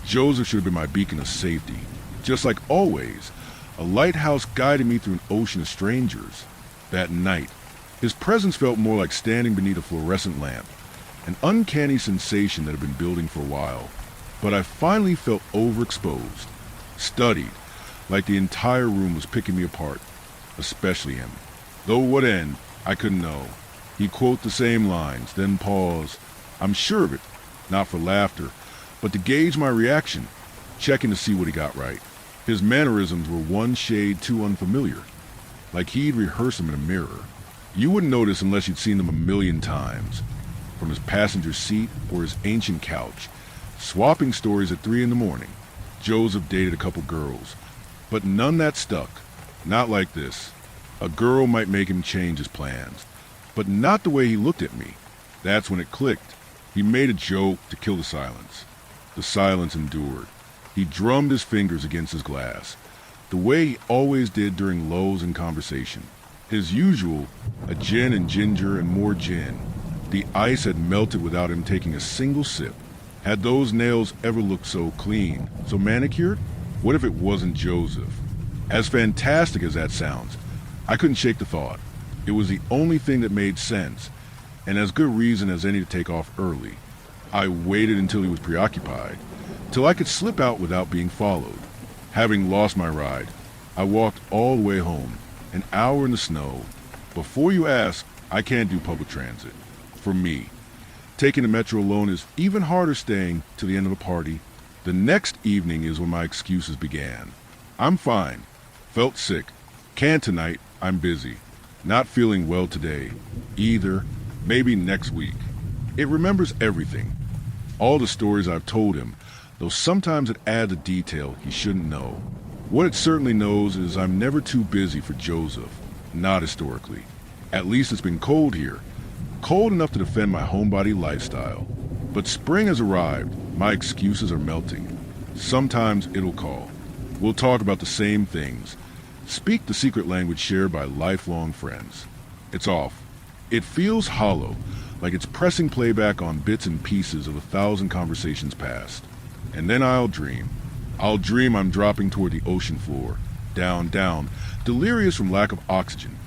Joseph should have been my beacon of safety. Just like always, a lighthouse guided me through an ocean of strangers. That night, his presence felt more like standing beneath a fluorescent lamp, an uncanny sensation that had been building for a while. But I finally felt overexposed, studied, like the entire room was picking me apart, especially him. Though what end, I couldn't know. He'd quote the same lines, then pause. I'm sure of it, not for laughter, but to gauge my reaction, checking to see what he got right. His mannerisms were one shade too unfamiliar, like he'd rehearsed them in a mirror. You wouldn't notice unless you'd seen them a million times, from his passenger seat or his ancient couch, swapping stories at 3 a.m. Joseph dated a couple girls, but none that stuck. Not like this. A girl might make him change his plans, but not the way he looked at me. That's when it clicked. He made a joke to kill the silence. The silence endured. He drummed his fingers against his glass, the way he always did during lulls in conversation. His usual, a gin and ginger and more gin. The ice had melted without him taking a single sip. Had those nails ever looked so clean, so manicured? What if it wasn't Joseph? As fantastic as that sounds, I couldn't shake the thought. It was the only thing that made sense, and as good reason as any to take off early. I waited until he was preoccupied, till I could slip out without being followed. Having lost my ride, I walked all the way home, an hour in the snow. Before you ask, I can't do public transit. For me, taking the metro alone is even harder staying to the end of a party. The next evening is when my excuses began. I'm fine. Felt sick. Can't tonight. I'm busy. Not feeling well today. Either. Maybe next week. It remembers everything. All the stories I've told him, though sometimes it adds a detail he shouldn't know. What it certainly knows is I'm never too busy for Joseph. Not historically. At least it's been cold here. Cold enough to defend my homebody lifestyle. But spring has arrived. My excuses are melting. Sometimes it'll call. We'll talk about the same things. Speak the secret language shared by lifelong friends. It's off. It feels hollow, like it's pressing playback on bits and pieces of 1,000 conversations past. And then I'll dream. I'll dream I'm dropping toward the ocean floor. Down, down, delirious from lack of oxygen,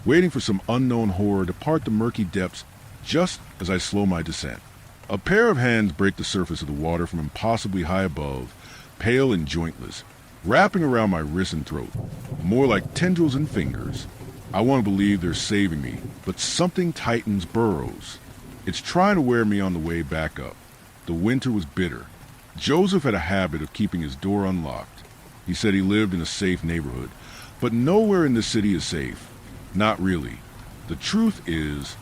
waiting for some unknown horror to part the murky depths just as I slow my descent. A pair of hands break the surface of the water from impossibly high above, pale and jointless, wrapping around my wrist and throat, more like tendrils and fingers. I want to believe they're saving me, but something tightens burrows. It's trying to wear me on the way back up. The winter was bitter. Joseph had a habit of keeping his door unlocked. He said he lived in a safe neighborhood, but nowhere in the city is safe. Not really. The truth is,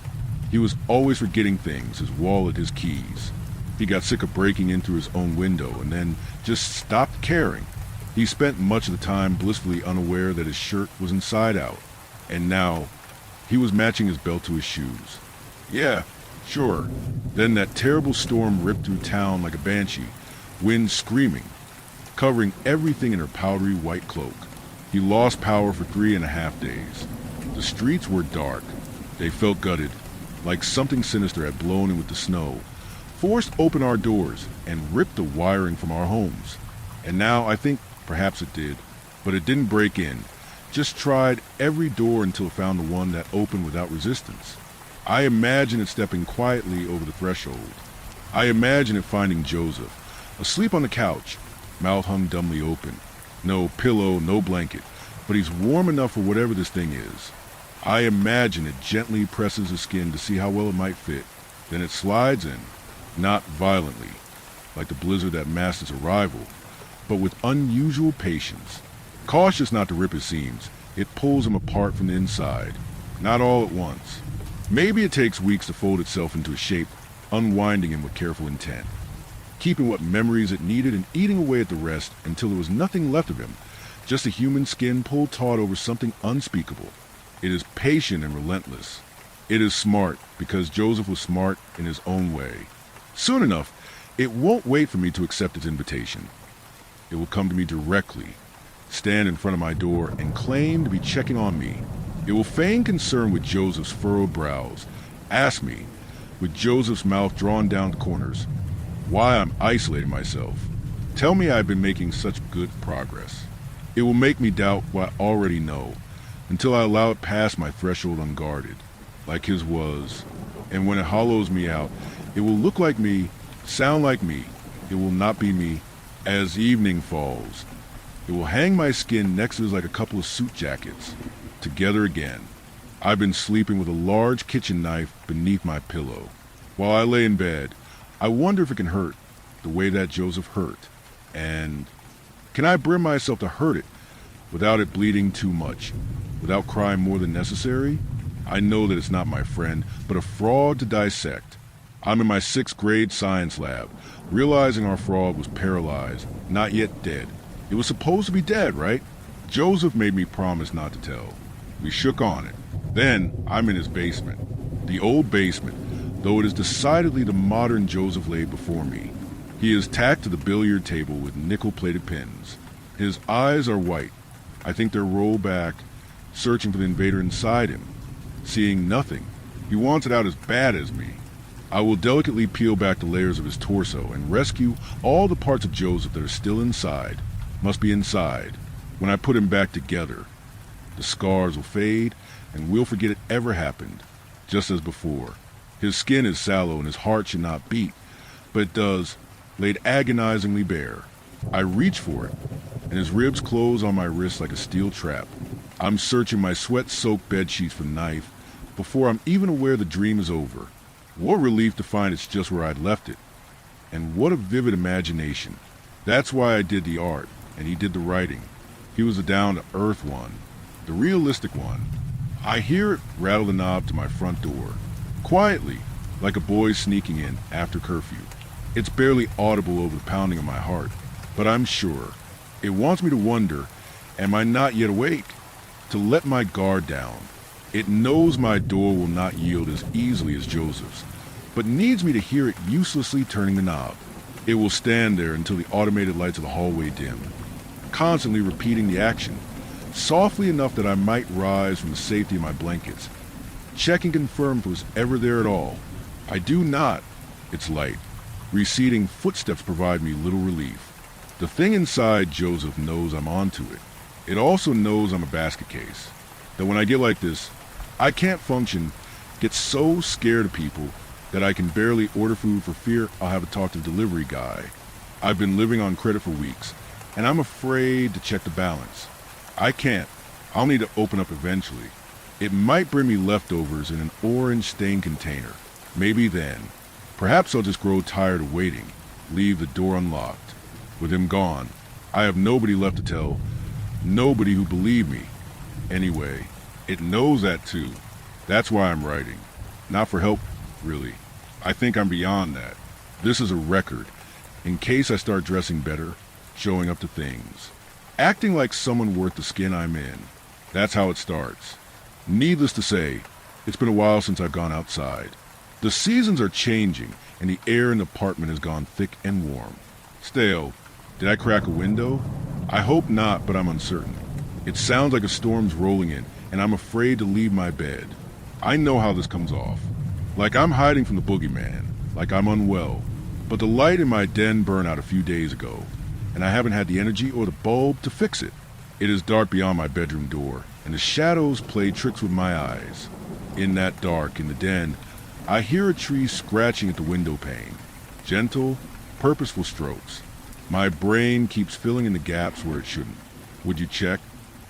he was always forgetting things, his wallet, his keys. He got sick of breaking in through his own window and then just stopped caring. He spent much of the time blissfully unaware that his shirt was inside out. And now, he was matching his belt to his shoes. Yeah, sure. Then that terrible storm ripped through town like a banshee, wind screaming, covering everything in her powdery white cloak. He lost power for 3.5 days. The streets were dark. They felt gutted, like something sinister had blown in with the snow, forced open our doors, and ripped the wiring from our homes. And now I think perhaps it did, but it didn't break in. Just tried every door until it found the one that opened without resistance. I imagine it stepping quietly over the threshold. I imagine it finding Joseph, asleep on the couch, mouth hung dumbly open. No pillow, no blanket, but he's warm enough for whatever this thing is. I imagine it gently presses his skin to see how well it might fit. Then it slides in, not violently, like the blizzard that masked its arrival, but with unusual patience. Cautious not to rip his seams, it pulls him apart from the inside, not all at once. Maybe it takes weeks to fold itself into a shape, unwinding him with careful intent, keeping what memories it needed and eating away at the rest until there was nothing left of him, just a human skin pulled taut over something unspeakable. It is patient and relentless. It is smart because Joseph was smart in his own way. Soon enough, it won't wait for me to accept its invitation. It will come to me directly, stand in front of my door, and claim to be checking on me. It will feign concern with Joseph's furrowed brows, ask me, with Joseph's mouth drawn down to corners, why I'm isolating myself. Tell me I've been making such good progress. It will make me doubt what I already know, until I allow it past my threshold unguarded, like his was. And when it hollows me out, it will look like me, sound like me. It will not be me. As evening falls, it will hang my skin next to us like a couple of suit jackets, together again. I've been sleeping with a large kitchen knife beneath my pillow. While I lay in bed, I wonder if it can hurt the way that Joseph hurt. And can I bring myself to hurt it without it bleeding too much, without crying more than necessary? I know that it's not my friend, but a fraud to dissect. I'm in my 6th grade science lab, realizing our fraud was paralyzed, not yet dead. It was supposed to be dead, right? Joseph made me promise not to tell. We shook on it. Then I'm in his basement. The old basement, though it is decidedly the modern Joseph laid before me. He is tacked to the billiard table with nickel-plated pins. His eyes are white. I think they're rolled back, searching for the invader inside him. Seeing nothing. He wants it out as bad as me. I will delicately peel back the layers of his torso and rescue all the parts of Joseph that are still inside, must be inside. When I put him back together, the scars will fade and we'll forget it ever happened, just as before. His skin is sallow and his heart should not beat, but it does, laid agonizingly bare. I reach for it, and his ribs close on my wrist like a steel trap. I'm searching my sweat-soaked bedsheets for the knife before I'm even aware the dream is over. What relief to find it's just where I'd left it. And what a vivid imagination. That's why I did the art, and he did the writing. He was the down-to-earth one, the realistic one. I hear it rattle the knob to my front door, quietly, like a boy sneaking in after curfew. It's barely audible over the pounding of my heart, but I'm sure. It wants me to wonder, am I not yet awake? To let my guard down. It knows my door will not yield as easily as Joseph's, but needs me to hear it uselessly turning the knob. It will stand there until the automated lights of the hallway dim, constantly repeating the action, softly enough that I might rise from the safety of my blankets, check and confirm if it was ever there at all. I do not. It's light. Receding footsteps provide me little relief. The thing inside Joseph knows I'm onto it. It also knows I'm a basket case. That when I get like this, I can't function get so scared of people that I can barely order food for fear I'll have to talk to the delivery guy. I've been living on credit for weeks, and I'm afraid to check the balance. I can't. I'll need to open up eventually. It might bring me leftovers in an orange stain container. Maybe then. Perhaps I'll just grow tired of waiting, leave the door unlocked. With him gone, I have nobody left to tell, nobody who believed me. Anyway, it knows that too. That's why I'm writing. Not for help, really. I think I'm beyond that. This is a record, in case I start dressing better, showing up to things. Acting like someone worth the skin I'm in. That's how it starts. Needless to say, it's been a while since I've gone outside. The seasons are changing, and the air in the apartment has gone thick and warm. Stale, did I crack a window? I hope not, but I'm uncertain. It sounds like a storm's rolling in, and I'm afraid to leave my bed. I know how this comes off. Like I'm hiding from the boogeyman, like I'm unwell. But the light in my den burned out a few days ago, and I haven't had the energy or the bulb to fix it. It is dark beyond my bedroom door, and the shadows play tricks with my eyes. In that dark, in the den, I hear a tree scratching at the window pane. Gentle, purposeful strokes. My brain keeps filling in the gaps where it shouldn't. Would you check?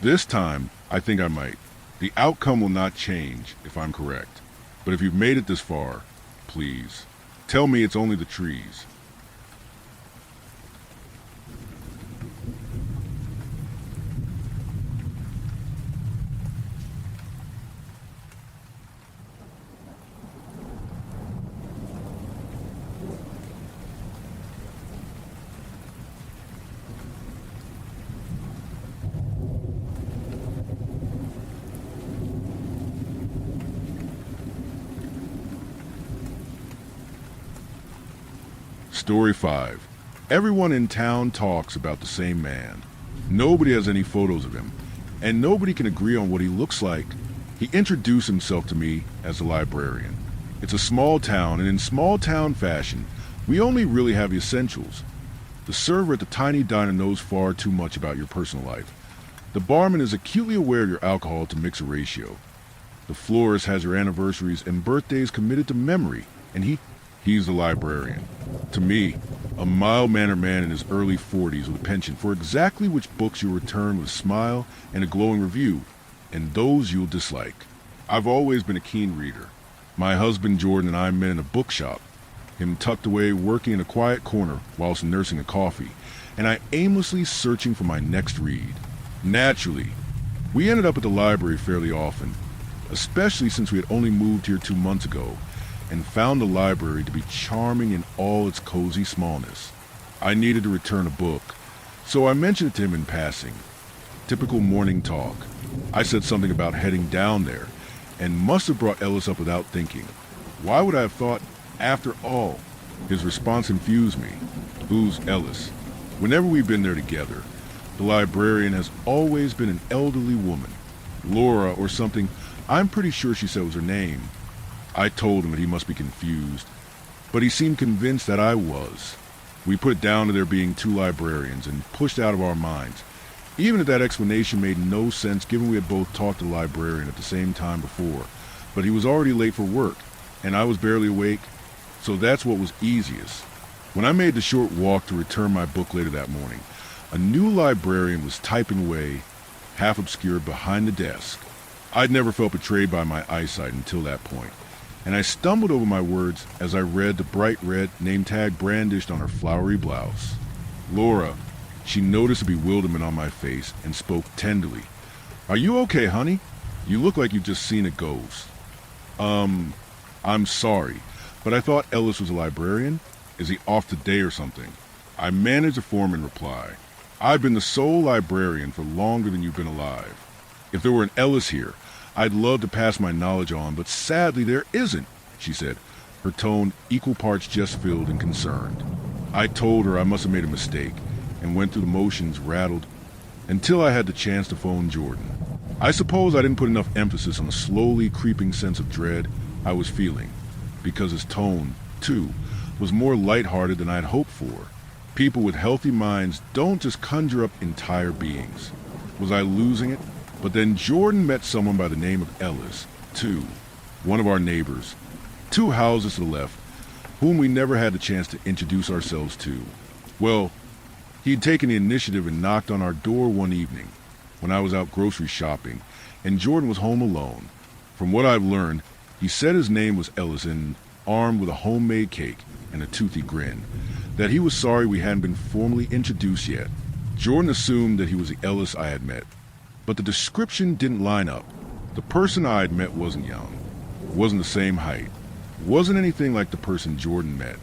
This time, I think I might. The outcome will not change if I'm correct. But if you've made it this far, please, tell me it's only the trees. Story 5. Everyone in town talks about the same man. Nobody has any photos of him, and nobody can agree on what he looks like. He introduced himself to me as a librarian. It's a small town, and in small town fashion, we only really have the essentials. The server at the tiny diner knows far too much about your personal life. The barman is acutely aware of your alcohol to mixer ratio. The florist has your anniversaries and birthdays committed to memory, and he's the librarian. To me, a mild-mannered man in his early 40s with a penchant for exactly which books you'll return with a smile and a glowing review, and those you'll dislike. I've always been a keen reader. My husband Jordan and I met in a bookshop, him tucked away working in a quiet corner whilst nursing a coffee, and I aimlessly searching for my next read. Naturally, we ended up at the library fairly often, especially since we had only moved here 2 months ago, and found the library to be charming in all its cozy smallness. I needed to return a book, so I mentioned it to him in passing. Typical morning talk. I said something about heading down there, and must have brought Ellis up without thinking. Why would I have thought, after all? His response infused me. Who's Ellis? Whenever we've been there together, the librarian has always been an elderly woman. Laura or something, I'm pretty sure she said was her name. I told him that he must be confused, but he seemed convinced that I was. We put it down to there being 2 librarians and pushed out of our minds, even if that explanation made no sense given we had both talked to the librarian at the same time before. But he was already late for work, and I was barely awake, so that's what was easiest. When I made the short walk to return my book later that morning, a new librarian was typing away, half obscured behind the desk. I'd never felt betrayed by my eyesight until that point, and I stumbled over my words as I read the bright red name tag brandished on her flowery blouse. Laura. She noticed the bewilderment on my face and spoke tenderly. Are you okay, honey? You look like you've just seen a ghost. I'm sorry, but I thought Ellis was a librarian. Is he off today or something? I managed to form in reply. I've been the sole librarian for longer than you've been alive. If there were an Ellis here, I'd love to pass my knowledge on, but sadly there isn't, she said, her tone equal parts jest-filled and concerned. I told her I must have made a mistake, and went through the motions rattled until I had the chance to phone Jordan. I suppose I didn't put enough emphasis on the slowly creeping sense of dread I was feeling, because his tone, too, was more lighthearted than I had hoped for. People with healthy minds don't just conjure up entire beings. Was I losing it? But then Jordan met someone by the name of Ellis, too. one of our neighbors, 2 houses to the left, whom we never had the chance to introduce ourselves to. Well, he had taken the initiative and knocked on our door one evening when I was out grocery shopping and Jordan was home alone. From what I've learned, he said his name was Ellis and, armed with a homemade cake and a toothy grin, that he was sorry we hadn't been formally introduced yet. Jordan assumed that he was the Ellis I had met, but the description didn't line up. The person I had met wasn't young, wasn't the same height, wasn't anything like the person Jordan met.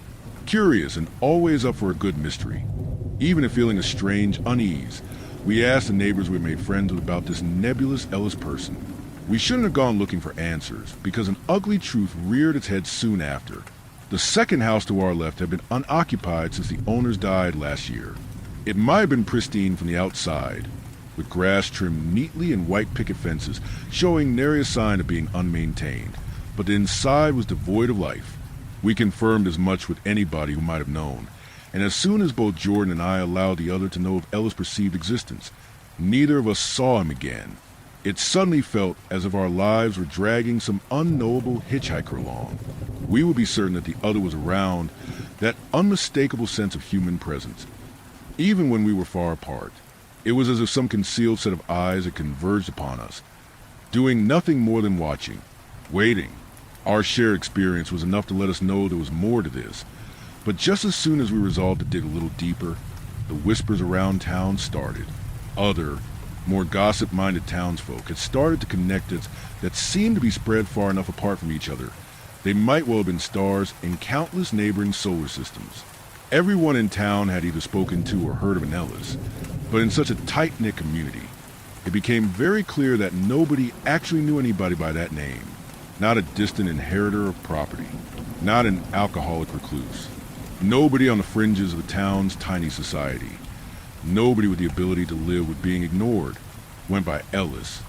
Curious and always up for a good mystery. Even if feeling a strange unease, we asked the neighbors we made friends with about this nebulous Ellis person. We shouldn't have gone looking for answers, because an ugly truth reared its head soon after. The second house to our left had been unoccupied since the owners died last year. It might have been pristine from the outside, with grass trimmed neatly and white picket fences showing nary a sign of being unmaintained, but the inside was devoid of life. We confirmed as much with anybody who might have known, and as soon as both Jordan and I allowed the other to know of Ellis' perceived existence, neither of us saw him again. It suddenly felt as if our lives were dragging some unknowable hitchhiker along. We would be certain that the other was around, that unmistakable sense of human presence, even when we were far apart. It was as if some concealed set of eyes had converged upon us, doing nothing more than watching, waiting. Our shared experience was enough to let us know there was more to this. But just as soon as we resolved to dig a little deeper, the whispers around town started. Other, more gossip-minded townsfolk had started to connect it that seemed to be spread far enough apart from each other. They might well have been stars in countless neighboring solar systems. Everyone in town had either spoken to or heard of an Ellis, but in such a tight-knit community, it became very clear that nobody actually knew anybody by that name. Not a distant inheritor of property, not an alcoholic recluse. Nobody on the fringes of the town's tiny society. Nobody with the ability to live with being ignored went by Ellis.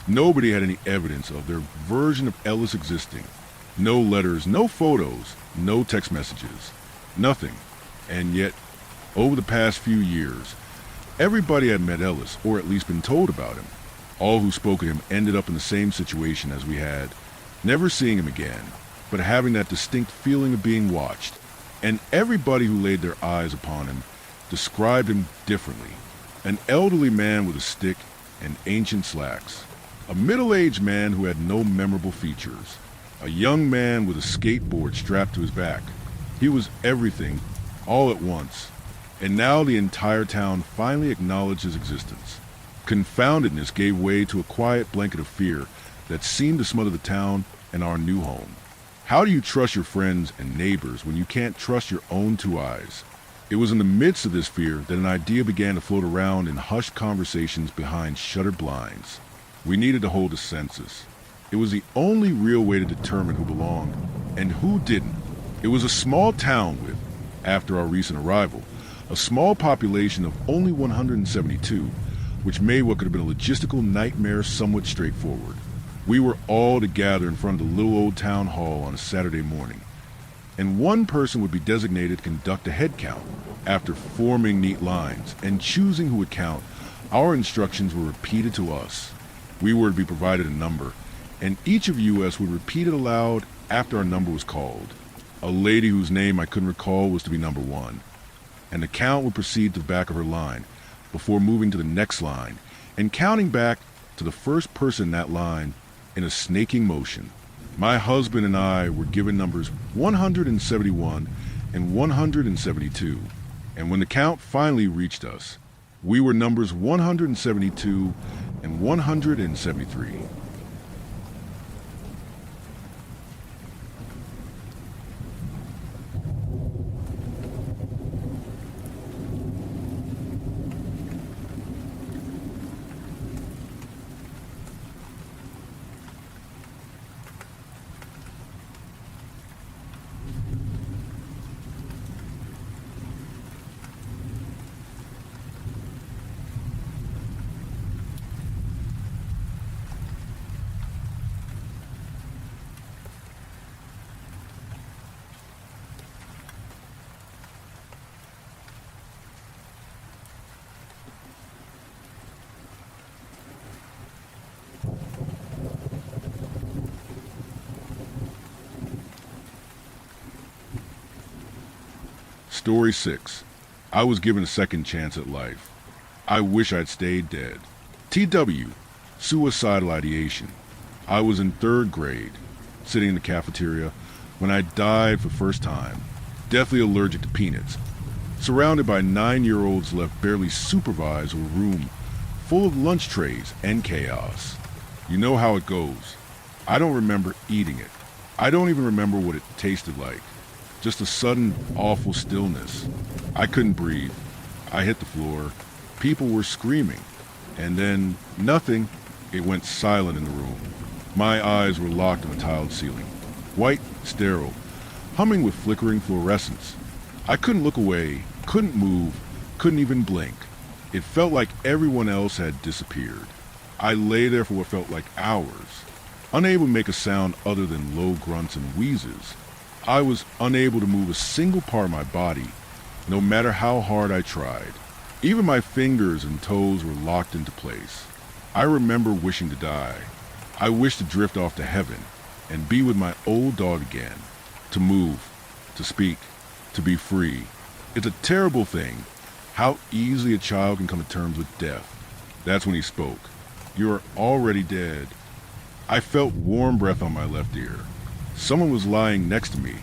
Nobody had any evidence of their version of Ellis existing. No letters, no photos, no text messages. Nothing. And yet, over the past few years, everybody had met Ellis, or at least been told about him. All who spoke of him ended up in the same situation as we had, never seeing him again, but having that distinct feeling of being watched. And everybody who laid their eyes upon him described him differently. An elderly man with a stick and ancient slacks. A middle-aged man who had no memorable features. A young man with a skateboard strapped to his back. He was everything, all at once. And now the entire town finally acknowledged his existence. Confoundedness gave way to a quiet blanket of fear that seemed to smother the town and our new home. How do you trust your friends and neighbors when you can't trust your own 2 eyes? It was in the midst of this fear that an idea began to float around in hushed conversations behind shuttered blinds. We needed to hold a census. It was the only real way to determine who belonged and who didn't. It was a small town with, after our recent arrival, a small population of only 172, which made what could have been a logistical nightmare somewhat straightforward. We were all to gather in front of the little old town hall on a Saturday morning, and one person would be designated to conduct a head count. After forming neat lines and choosing who would count, our instructions were repeated to us. We were to be provided a number, and each of us would repeat it aloud after our number was called. A lady whose name I couldn't recall was to be number 1, and the count would proceed to the back of her line, before moving to the next line, and counting back to the first person in that line in a snaking motion. My husband and I were given numbers 171 and 172, and when the count finally reached us, we were numbers 172 and 173. Story 6. I was given a second chance at life. I wish I'd stayed dead. TW. Suicidal ideation. I was in 3rd grade, sitting in the cafeteria, when I died for the first time, deathly allergic to peanuts, surrounded by 9-year-olds left barely supervised with a room full of lunch trays and chaos. You know how it goes. I don't remember eating it. I don't even remember what it tasted like. Just a sudden, awful stillness. I couldn't breathe. I hit the floor. People were screaming. And then, nothing. It went silent in the room. My eyes were locked on the tiled ceiling. White, sterile, humming with flickering fluorescence. I couldn't look away, couldn't move, couldn't even blink. It felt like everyone else had disappeared. I lay there for what felt like hours, unable to make a sound other than low grunts and wheezes. I was unable to move a single part of my body, no matter how hard I tried. Even my fingers and toes were locked into place. I remember wishing to die. I wished to drift off to heaven and be with my old dog again, to move, to speak, to be free. It's a terrible thing, how easily a child can come to terms with death. That's when he spoke. You're already dead. I felt warm breath on my left ear. Someone was lying next to me.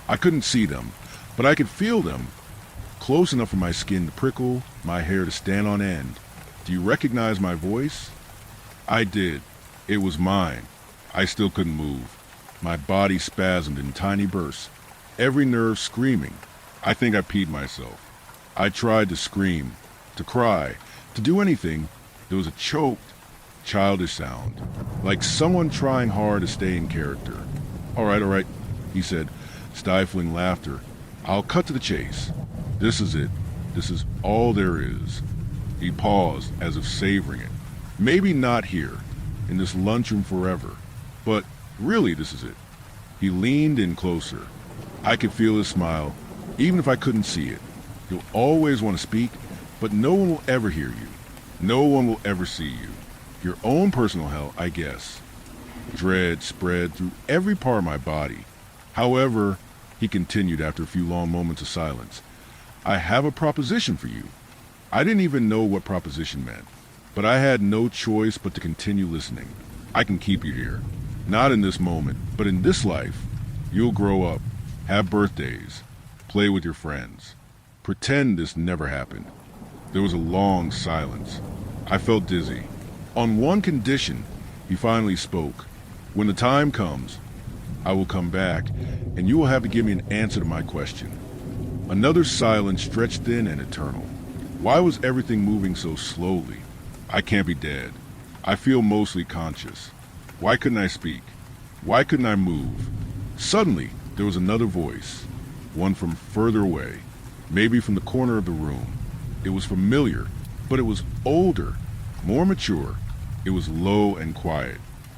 I couldn't see them, but I could feel them, close enough for my skin to prickle, my hair to stand on end. Do you recognize my voice? I did. It was mine. I still couldn't move. My body spasmed in tiny bursts, every nerve screaming. I think I peed myself. I tried to scream, to cry, to do anything. There was a choked, childish sound, like someone trying hard to stay in character. All right, he said, stifling laughter. I'll cut to the chase. This is it. This is all there is. He paused, as if savoring it. Maybe not here, in this lunchroom forever, but really this is it. He leaned in closer. I could feel his smile, even if I couldn't see it. You'll always want to speak, but no one will ever hear you. No one will ever see you. Your own personal hell, I guess. Dread spread through every part of my body. However, he continued after a few long moments of silence, I have a proposition for you. I didn't even know what proposition meant, but I had no choice but to continue listening. I can keep you here. Not in this moment, but in this life. You'll grow up, have birthdays, play with your friends. Pretend this never happened. There was a long silence. I felt dizzy. On one condition, he finally spoke. When the time comes, I will come back, and you will have to give me an answer to my question. Another silence stretched thin and eternal. Why was everything moving so slowly? I can't be dead. I feel mostly conscious. Why couldn't I speak? Why couldn't I move? Suddenly, there was another voice, one from further away, maybe from the corner of the room. It was familiar, but it was older, more mature. It was low and quiet,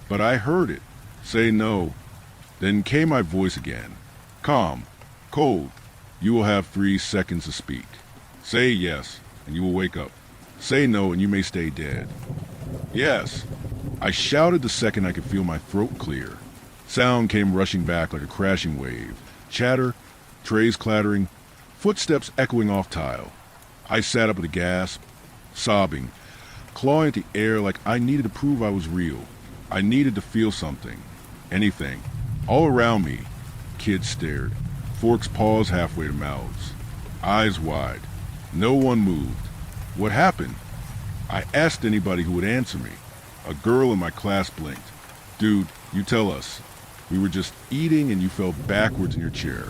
but I heard it. Say no. Then came my voice again. Calm, cold. You will have 3 seconds to speak. Say yes, and you will wake up. Say no, and you may stay dead. Yes. I shouted the second I could feel my throat clear. Sound came rushing back like a crashing wave. Chatter, trays clattering, footsteps echoing off tile. I sat up with a gasp, sobbing, clawing at the air like I needed to prove I was real. I needed to feel something, anything. All around me, kids stared, forks paused halfway to mouths, eyes wide. No one moved. What happened? I asked anybody who would answer me. A girl in my class blinked. Dude, you tell us. We were just eating and you fell backwards in your chair.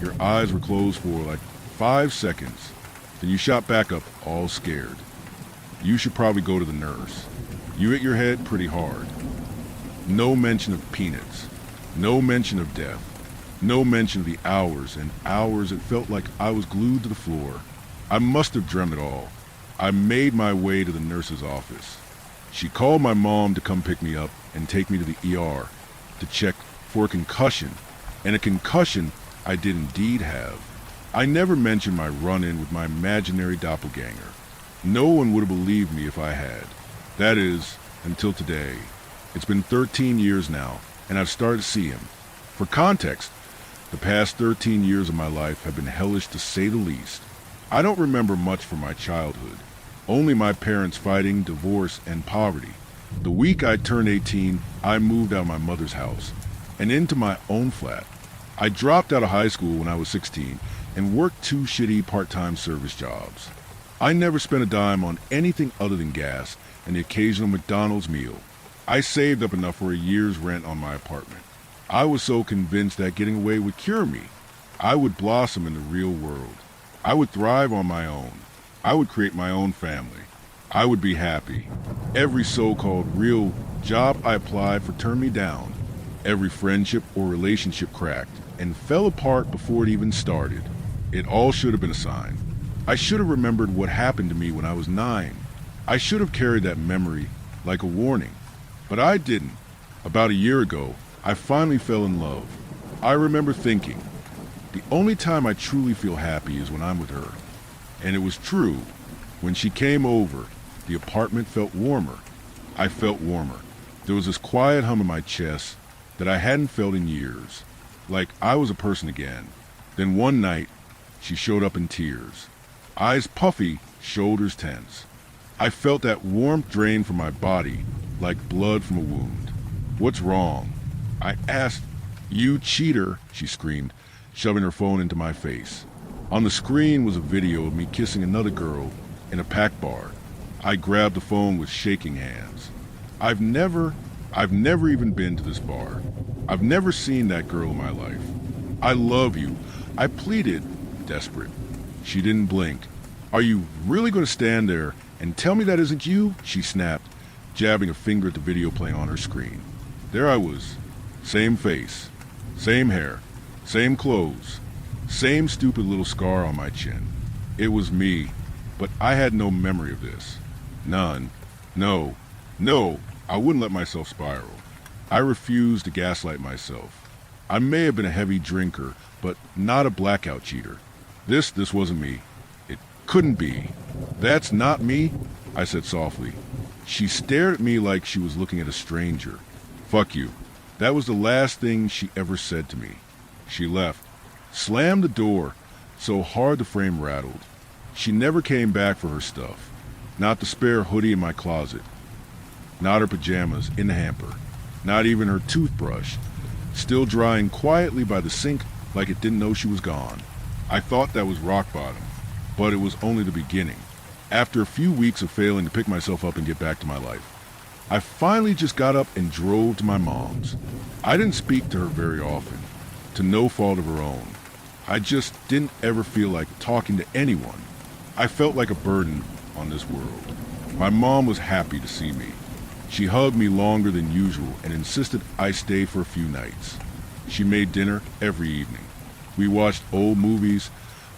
Your eyes were closed for like 5 seconds. Then you shot back up, all scared. You should probably go to the nurse. You hit your head pretty hard. No mention of peanuts. No mention of death. No mention of the hours and hours it felt like I was glued to the floor. I must have dreamt it all. I made my way to the nurse's office. She called my mom to come pick me up and take me to the ER to check for a concussion. And a concussion I did indeed have. I never mentioned my run-in with my imaginary doppelganger. No one would have believed me if I had. That is, until today. It's been 13 years now, and I've started to see him. For context, The past 13 years of my life have been hellish to say the least. I don't remember much from my childhood. Only my parents fighting, divorce, and poverty. The week I turned 18, I moved out of my mother's house and into my own flat. I dropped out of high school when I was 16 and worked 2 shitty part-time service jobs. I never spent a dime on anything other than gas and the occasional McDonald's meal. I saved up enough for a year's rent on my apartment. I was so convinced that getting away would cure me. I would blossom in the real world. I would thrive on my own. I would create my own family. I would be happy. Every so-called real job I applied for turned me down. Every friendship or relationship cracked and fell apart before it even started. It all should have been a sign. I should have remembered what happened to me when I was 9. I should have carried that memory like a warning. But I didn't. About a year ago, I finally fell in love. I remember thinking, the only time I truly feel happy is when I'm with her. And it was true. When she came over, the apartment felt warmer. I felt warmer. There was this quiet hum in my chest that I hadn't felt in years, like I was a person again. Then one night, she showed up in tears. Eyes puffy, shoulders tense. I felt that warmth drain from my body, like blood from a wound. "What's wrong?" I asked. "You cheater," she screamed, shoving her phone into my face. On the screen was a video of me kissing another girl in a packed bar. I grabbed the phone with shaking hands. I've never even been to this bar. I've never seen that girl in my life. "I love you," I pleaded, desperate. She didn't blink. "Are you really going to stand there and tell me that isn't you?" she snapped, jabbing a finger at the video playing on her screen. There I was. Same face, same hair, same clothes, same stupid little scar on my chin. It was me, but I had no memory of this. None. No, I wouldn't let myself spiral. I refused to gaslight myself. I may have been a heavy drinker, but not a blackout cheater. This wasn't me. It couldn't be. "That's not me," I said softly. She stared at me like she was looking at a stranger. "Fuck you." That was the last thing she ever said to me. She left, slammed the door so hard the frame rattled. She never came back for her stuff. Not the spare hoodie in my closet. Not her pajamas in the hamper. Not even her toothbrush, still drying quietly by the sink like it didn't know she was gone. I thought that was rock bottom, but it was only the beginning. After a few weeks of failing to pick myself up and get back to my life, I finally just got up and drove to my mom's. I didn't speak to her very often, to no fault of her own. I just didn't ever feel like talking to anyone. I felt like a burden on this world. My mom was happy to see me. She hugged me longer than usual and insisted I stay for a few nights. She made dinner every evening. We watched old movies,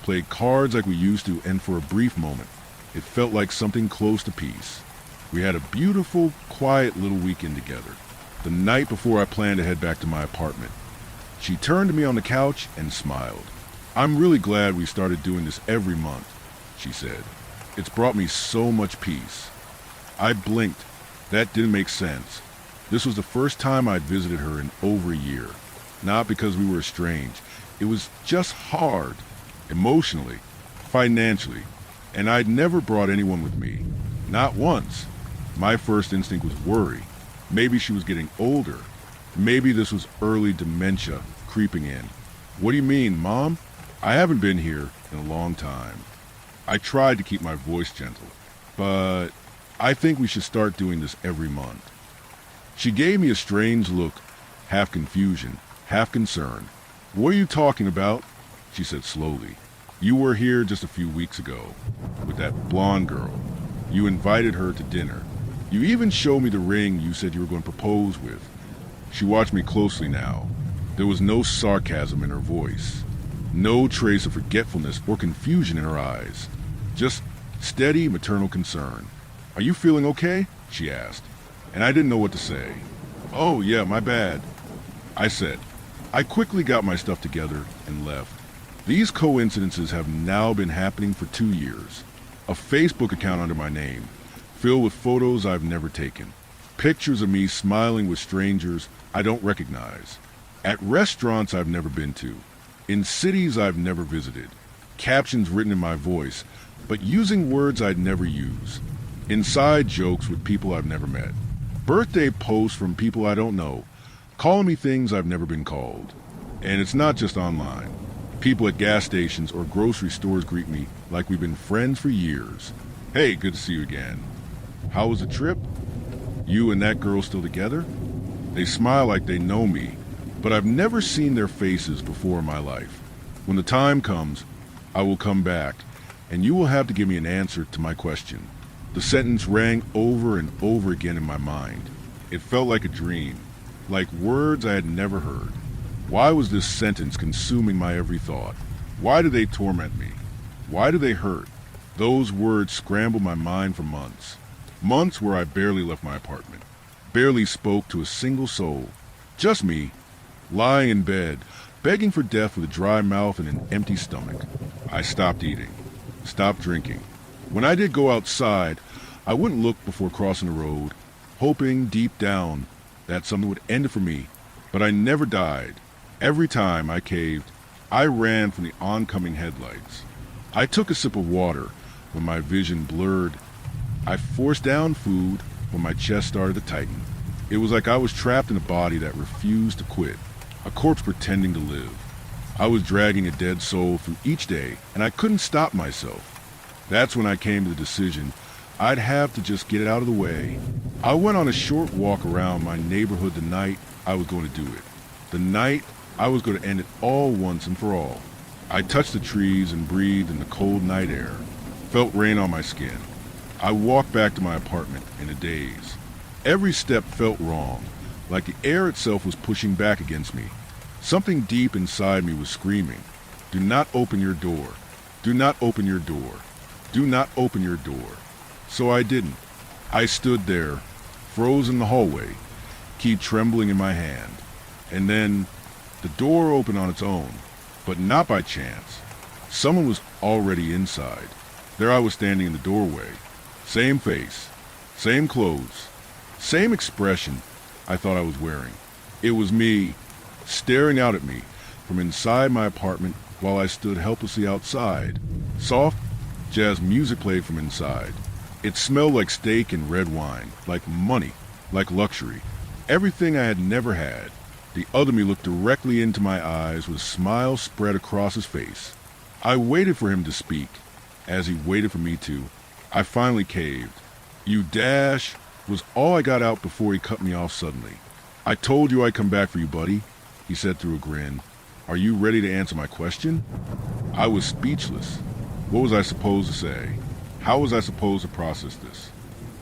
played cards like we used to, and for a brief moment, it felt like something close to peace. We had a beautiful, quiet little weekend together. The night before I planned to head back to my apartment, she turned to me on the couch and smiled. "I'm really glad we started doing this every month," she said. "It's brought me so much peace." I blinked. That didn't make sense. This was the first time I'd visited her in over a year. Not because we were estranged. It was just hard, emotionally, financially, and I'd never brought anyone with me. Not once. My first instinct was worry. Maybe she was getting older. Maybe this was early dementia creeping in. "What do you mean, Mom? I haven't been here in a long time." I tried to keep my voice gentle, but I think we should start doing this every month. She gave me a strange look, half confusion, half concern. "What are you talking about?" she said slowly. "You were here just a few weeks ago with that blonde girl. You invited her to dinner. You even showed me the ring you said you were going to propose with." She watched me closely now. There was no sarcasm in her voice, no trace of forgetfulness or confusion in her eyes, just steady maternal concern. "Are you feeling okay?" she asked, and I didn't know what to say. "Oh yeah, my bad," I said. I quickly got my stuff together and left. These coincidences have now been happening for 2 years. A Facebook account under my name, filled with photos I've never taken. Pictures of me smiling with strangers I don't recognize. At restaurants I've never been to. in cities I've never visited, captions written in my voice, but using words I'd never use, inside jokes with people I've never met, birthday posts from people I don't know, calling me things I've never been called. And it's not just online. People at gas stations or grocery stores greet me like we've been friends for years. Hey, good to see you again. How was the trip? You and that girl still together? They smile like they know me, but I've never seen their faces before in my life. When the time comes, I will come back, and you will have to give me an answer to my question. The sentence rang over and over again in my mind. It felt like a dream, like words I had never heard. Why was this sentence consuming my every thought? Why do they torment me? Why do they hurt? Those words scrambled my mind for months. Months where I barely left my apartment, barely spoke to a single soul. Just me, lying in bed, begging for death with a dry mouth and an empty stomach. I stopped eating, stopped drinking. When I did go outside, I wouldn't look before crossing the road, hoping deep down that something would end it for me. But I never died. Every time I caved, I ran from the oncoming headlights. I took a sip of water when my vision blurred. I forced down food when my chest started to tighten. It was like I was trapped in a body that refused to quit, a corpse pretending to live. I was dragging a dead soul through each day, and I couldn't stop myself. That's when I came to the decision I'd have to just get it out of the way. I went on a short walk around my neighborhood the night I was going to do it. The night I was going to end it all once and for all. I touched the trees and breathed in the cold night air, felt rain on my skin. I walked back to my apartment in a daze. Every step felt wrong, like the air itself was pushing back against me. Something deep inside me was screaming, "Do not open your door. Do not open your door. Do not open your door." So I didn't. I stood there, froze in the hallway, key trembling in my hand. And then the door opened on its own, but not by chance. Someone was already inside. There I was standing in the doorway. Same face, same clothes, same expression I thought I was wearing. It was me, staring out at me from inside my apartment while I stood helplessly outside. Soft jazz music played from inside. It smelled like steak and red wine, like money, like luxury. Everything I had never had. The other me looked directly into my eyes with a smile spread across his face. I waited for him to speak. As he waited for me to, I finally caved. "You dash," was all I got out before he cut me off suddenly. "I told you I'd come back for you, buddy," he said through a grin. "Are you ready to answer my question?" I was speechless. What was I supposed to say? How was I supposed to process this?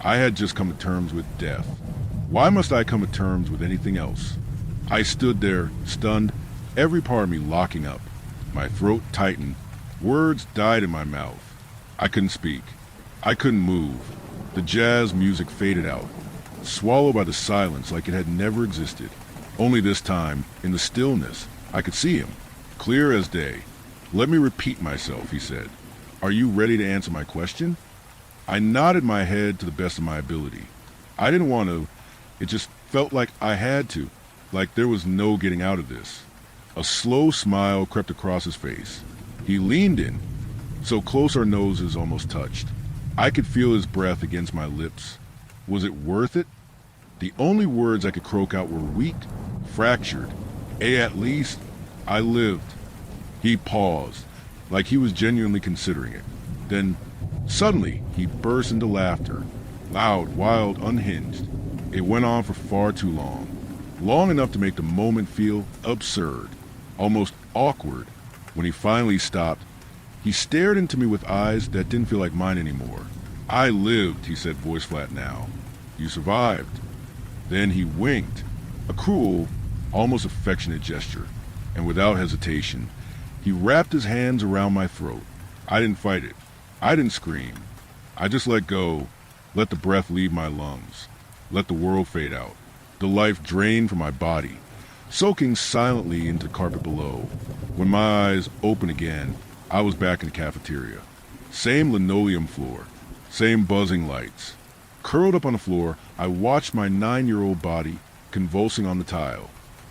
I had just come to terms with death. Why must I come to terms with anything else? I stood there, stunned, every part of me locking up. My throat tightened. Words died in my mouth. I couldn't speak. I couldn't move. The jazz music faded out, swallowed by the silence like it had never existed. Only this time, in the stillness, I could see him, clear as day. "Let me repeat myself," he said. "Are you ready to answer my question?" I nodded my head to the best of my ability. I didn't want to. It just felt like I had to, like there was no getting out of this. A slow smile crept across his face. He leaned in, so close our noses almost touched. I could feel his breath against my lips. Was it worth it? The only words I could croak out were weak, fractured. At least I lived. He paused, like he was genuinely considering it. Then, suddenly, he burst into laughter. Loud, wild, unhinged. It went on for far too long. Long enough to make the moment feel absurd, almost awkward. When he finally stopped, he stared into me with eyes that didn't feel like mine anymore. "I lived," he said, voice flat now. "You survived." Then he winked, a cruel, almost affectionate gesture, and without hesitation, he wrapped his hands around my throat. I didn't fight it. I didn't scream. I just let go, let the breath leave my lungs, let the world fade out, the life drain from my body, soaking silently into the carpet below. When my eyes opened again, I was back in the cafeteria. Same linoleum floor, same buzzing lights. Curled up on the floor, I watched my 9-year-old body convulsing on the tile.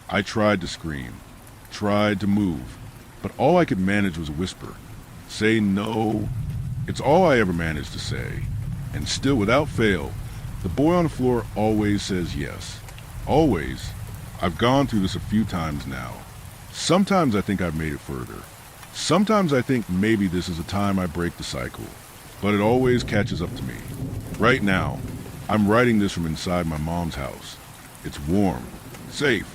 I tried to scream, tried to move, but all I could manage was a whisper. Say no. It's all I ever managed to say. And still, without fail, the boy on the floor always says yes. Always. I've gone through this a few times now. Sometimes I think I've made it further. Sometimes I think maybe this is the time I break the cycle. But it always catches up to me. Right now, I'm writing this from inside my mom's house. It's warm, safe,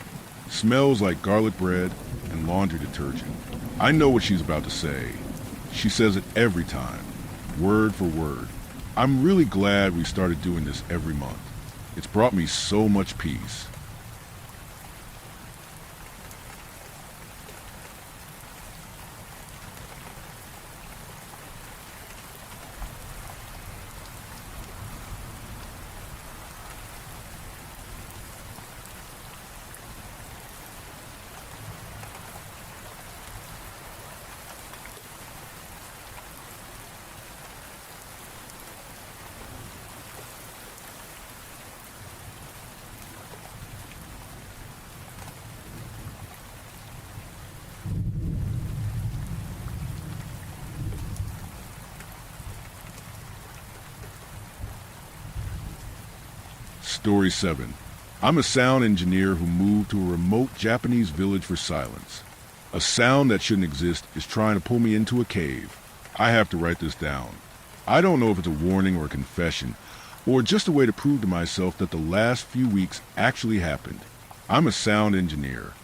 smells like garlic bread and laundry detergent. I know what she's about to say. She says it every time, word for word. I'm really glad we started doing this every month. It's brought me so much peace. Story 7. I'm a sound engineer who moved to a remote Japanese village for silence. A sound that shouldn't exist is trying to pull me into a cave. I have to write this down. I don't know if it's a warning or a confession, or just a way to prove to myself that the last few weeks actually happened. I'm a sound engineer.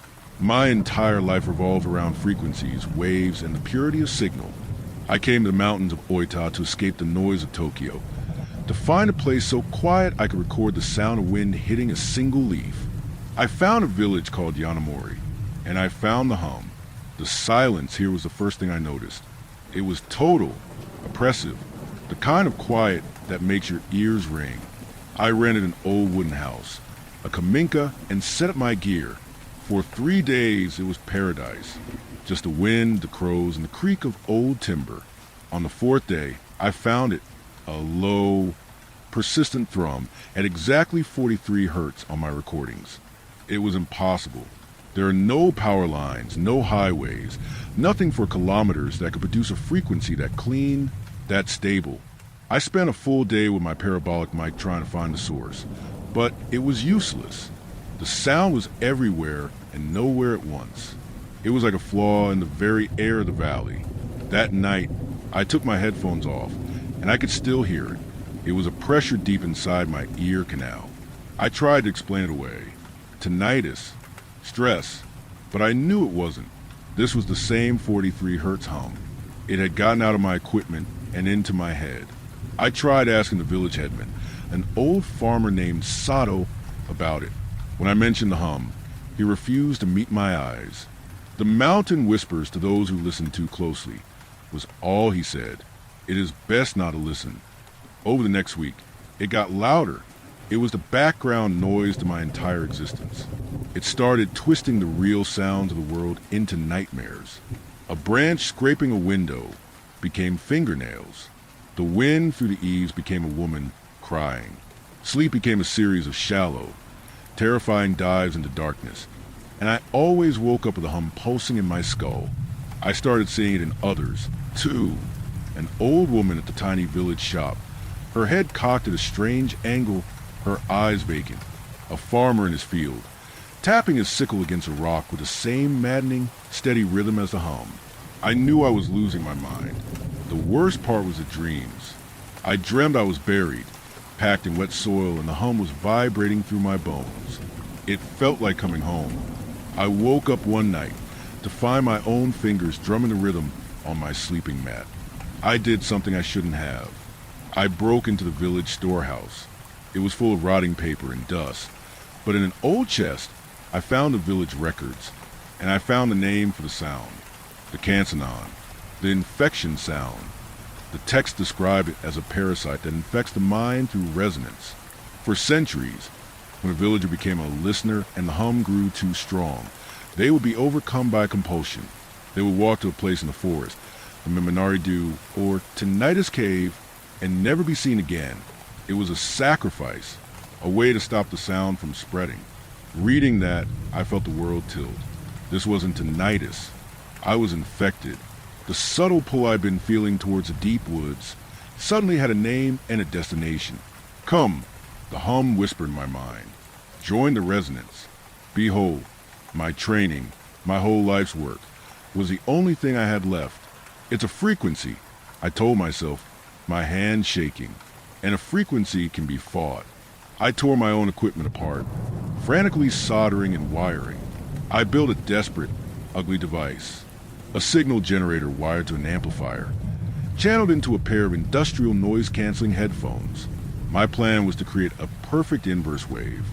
My entire life revolved around frequencies, waves, and the purity of signal. I came to the mountains of Oita to escape the noise of Tokyo, to find a place so quiet I could record the sound of wind hitting a single leaf. I found a village called Yanamori, and I found the hum. The silence here was the first thing I noticed. It was total, oppressive, the kind of quiet that makes your ears ring. I rented an old wooden house, a kaminka, and set up my gear. For 3 days it was paradise. Just the wind, the crows, and the creak of old timber. On the 4th day, I found it. A low, persistent thrum at exactly 43 hertz on my recordings. It was impossible. There are no power lines, no highways, nothing for kilometers that could produce a frequency that clean, that stable. I spent a full day with my parabolic mic trying to find the source, but it was useless. The sound was everywhere and nowhere at once. It was like a flaw in the very air of the valley. That night, I took my headphones off, and I could still hear it. It was a pressure deep inside my ear canal. I tried to explain it away. Tinnitus, stress, but I knew it wasn't. This was the same 43 hertz hum. It had gotten out of my equipment and into my head. I tried asking the village headman, an old farmer named Sato, about it. When I mentioned the hum, he refused to meet my eyes. The mountain whispers to those who listen too closely, was all he said. It is best not to listen. Over the next week, it got louder. It was the background noise to my entire existence. It started twisting the real sounds of the world into nightmares. A branch scraping a window became fingernails. The wind through the eaves became a woman crying. Sleep became a series of shallow, terrifying dives into darkness. And I always woke up with a hum pulsing in my skull. I started seeing it in others, too. An old woman at the tiny village shop, her head cocked at a strange angle, her eyes vacant. A farmer in his field, tapping his sickle against a rock with the same maddening, steady rhythm as the hum. I knew I was losing my mind. The worst part was the dreams. I dreamed I was buried, packed in wet soil, and the hum was vibrating through my bones. It felt like coming home. I woke up one night to find my own fingers drumming the rhythm on my sleeping mat. I did something I shouldn't have. I broke into the village storehouse. It was full of rotting paper and dust, but in an old chest, I found the village records, and I found the name for the sound, the cansonon, the infection sound. The text described it as a parasite that infects the mind through resonance. For centuries, when a villager became a listener and the hum grew too strong, they would be overcome by compulsion. They would walk to a place in the forest, the Miminaridu, or Tinnitus Cave, and never be seen again. It was a sacrifice, a way to stop the sound from spreading. Reading that, I felt the world tilt. This wasn't tinnitus. I was infected. The subtle pull I'd been feeling towards the deep woods suddenly had a name and a destination. Come, the hum whispered in my mind. Join the resonance. Behold, my training, my whole life's work, was the only thing I had left. It's a frequency, I told myself, my hand shaking. And a frequency can be fought. I tore my own equipment apart, frantically soldering and wiring. I built a desperate, ugly device. A signal generator wired to an amplifier, channeled into a pair of industrial noise-canceling headphones. My plan was to create a perfect inverse wave,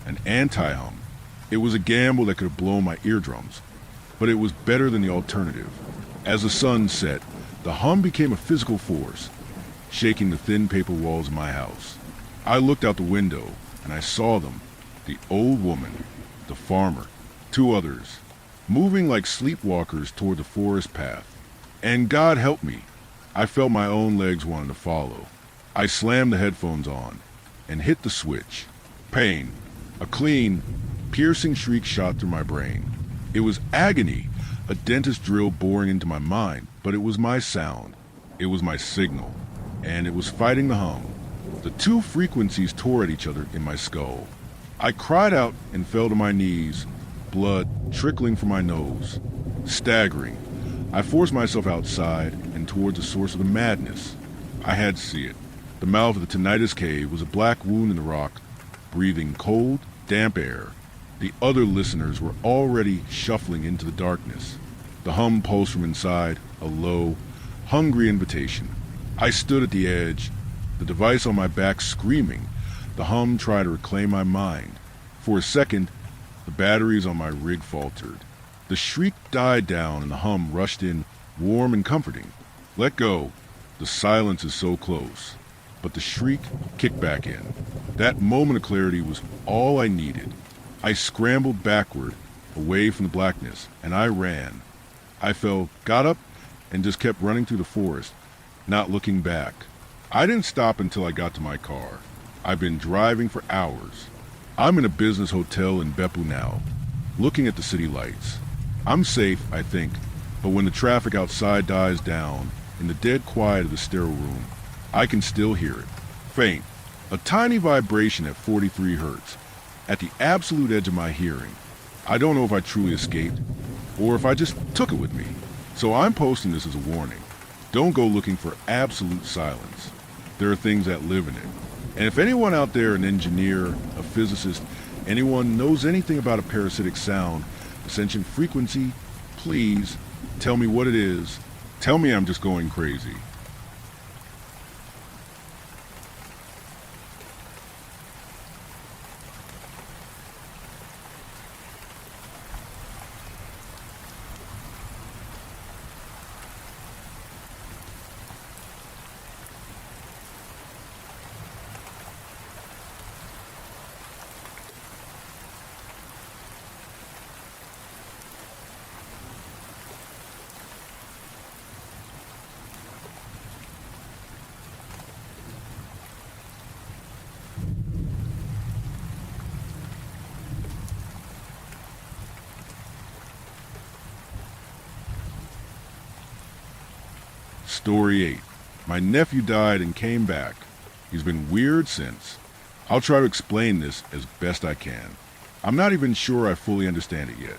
an anti-hum. It was a gamble that could have blown my eardrums, but it was better than the alternative. As the sun set, the hum became a physical force, shaking the thin paper walls of my house. I looked out the window, and I saw them, the old woman, the farmer, two others, moving like sleepwalkers toward the forest path. And God help me, I felt my own legs wanting to follow. I slammed the headphones on and hit the switch. Pain, a clean, piercing shriek shot through my brain. It was agony, a dentist drill boring into my mind, but it was my sound. It was my signal, and it was fighting the hum. The two frequencies tore at each other in my skull. I cried out and fell to my knees, blood trickling from my nose. Staggering, I forced myself outside and toward the source of the madness. I had to see it. The mouth of the tinnitus cave was a black wound in the rock, breathing cold, damp air. The other listeners were already shuffling into the darkness. The hum pulsed from inside, a low, hungry invitation. I stood at the edge, the device on my back screaming. The hum tried to reclaim my mind. For a second, the batteries on my rig faltered. The shriek died down and the hum rushed in, warm and comforting. Let go. The silence is so close. But the shriek kicked back in. That moment of clarity was all I needed. I scrambled backward, away from the blackness, and I ran. I fell, got up, and just kept running through the forest, not looking back. I didn't stop until I got to my car. I've been driving for hours. I'm in a business hotel in Beppu now, looking at the city lights. I'm safe, I think, but when the traffic outside dies down, in the dead quiet of the sterile room, I can still hear it. Faint, a tiny vibration at 43 hertz, at the absolute edge of my hearing. I don't know if I truly escaped, or if I just took it with me. So I'm posting this as a warning. Don't go looking for absolute silence. There are things that live in it. And if anyone out there, an engineer, a physicist, anyone knows anything about a parasitic sound, a sentient frequency, please tell me what it is. Tell me I'm just going crazy. Story 8. My nephew died and came back. He's been weird since. I'll try to explain this as best I can. I'm not even sure I fully understand it yet,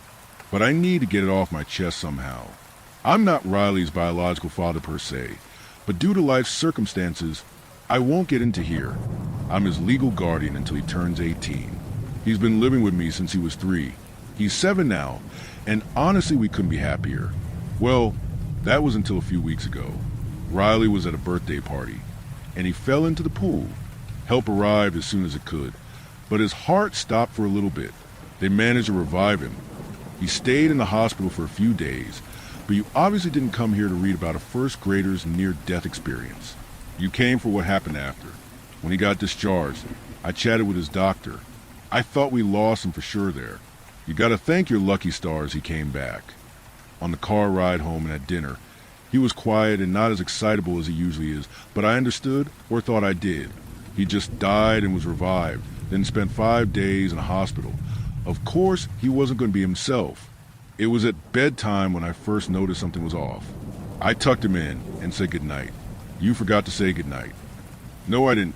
but I need to get it off my chest somehow. I'm not Riley's biological father per se, but due to life's circumstances, I won't get into here. I'm his legal guardian until he turns 18. He's been living with me since he was 3. He's 7 now, and honestly we couldn't be happier. Well, that was until a few weeks ago. Riley was at a birthday party, and he fell into the pool. Help arrived as soon as it could, but his heart stopped for a little bit. They managed to revive him. He stayed in the hospital for a few days, but you obviously didn't come here to read about a first grader's near-death experience. You came for what happened after. When he got discharged, I chatted with his doctor. I thought we lost him for sure there. You gotta thank your lucky stars he came back. On the car ride home and at dinner, he was quiet and not as excitable as he usually is, but I understood, or thought I did. He just died and was revived, then spent 5 days in a hospital. Of course, he wasn't going to be himself. It was at bedtime when I first noticed something was off. I tucked him in and said goodnight. You forgot to say goodnight. No, I didn't.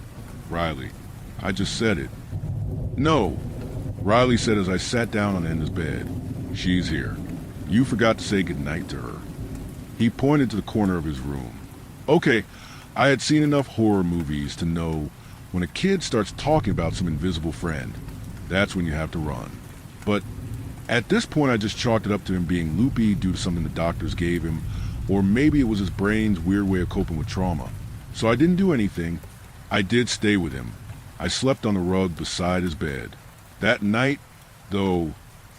Riley, I just said it. No, Riley said as I sat down on Enda's bed. She's here. You forgot to say goodnight to her. He pointed to the corner of his room. Okay, I had seen enough horror movies to know when a kid starts talking about some invisible friend, that's when you have to run. But at this point I just chalked it up to him being loopy due to something the doctors gave him, or maybe it was his brain's weird way of coping with trauma. So I didn't do anything. I did stay with him. I slept on the rug beside his bed. That night, though,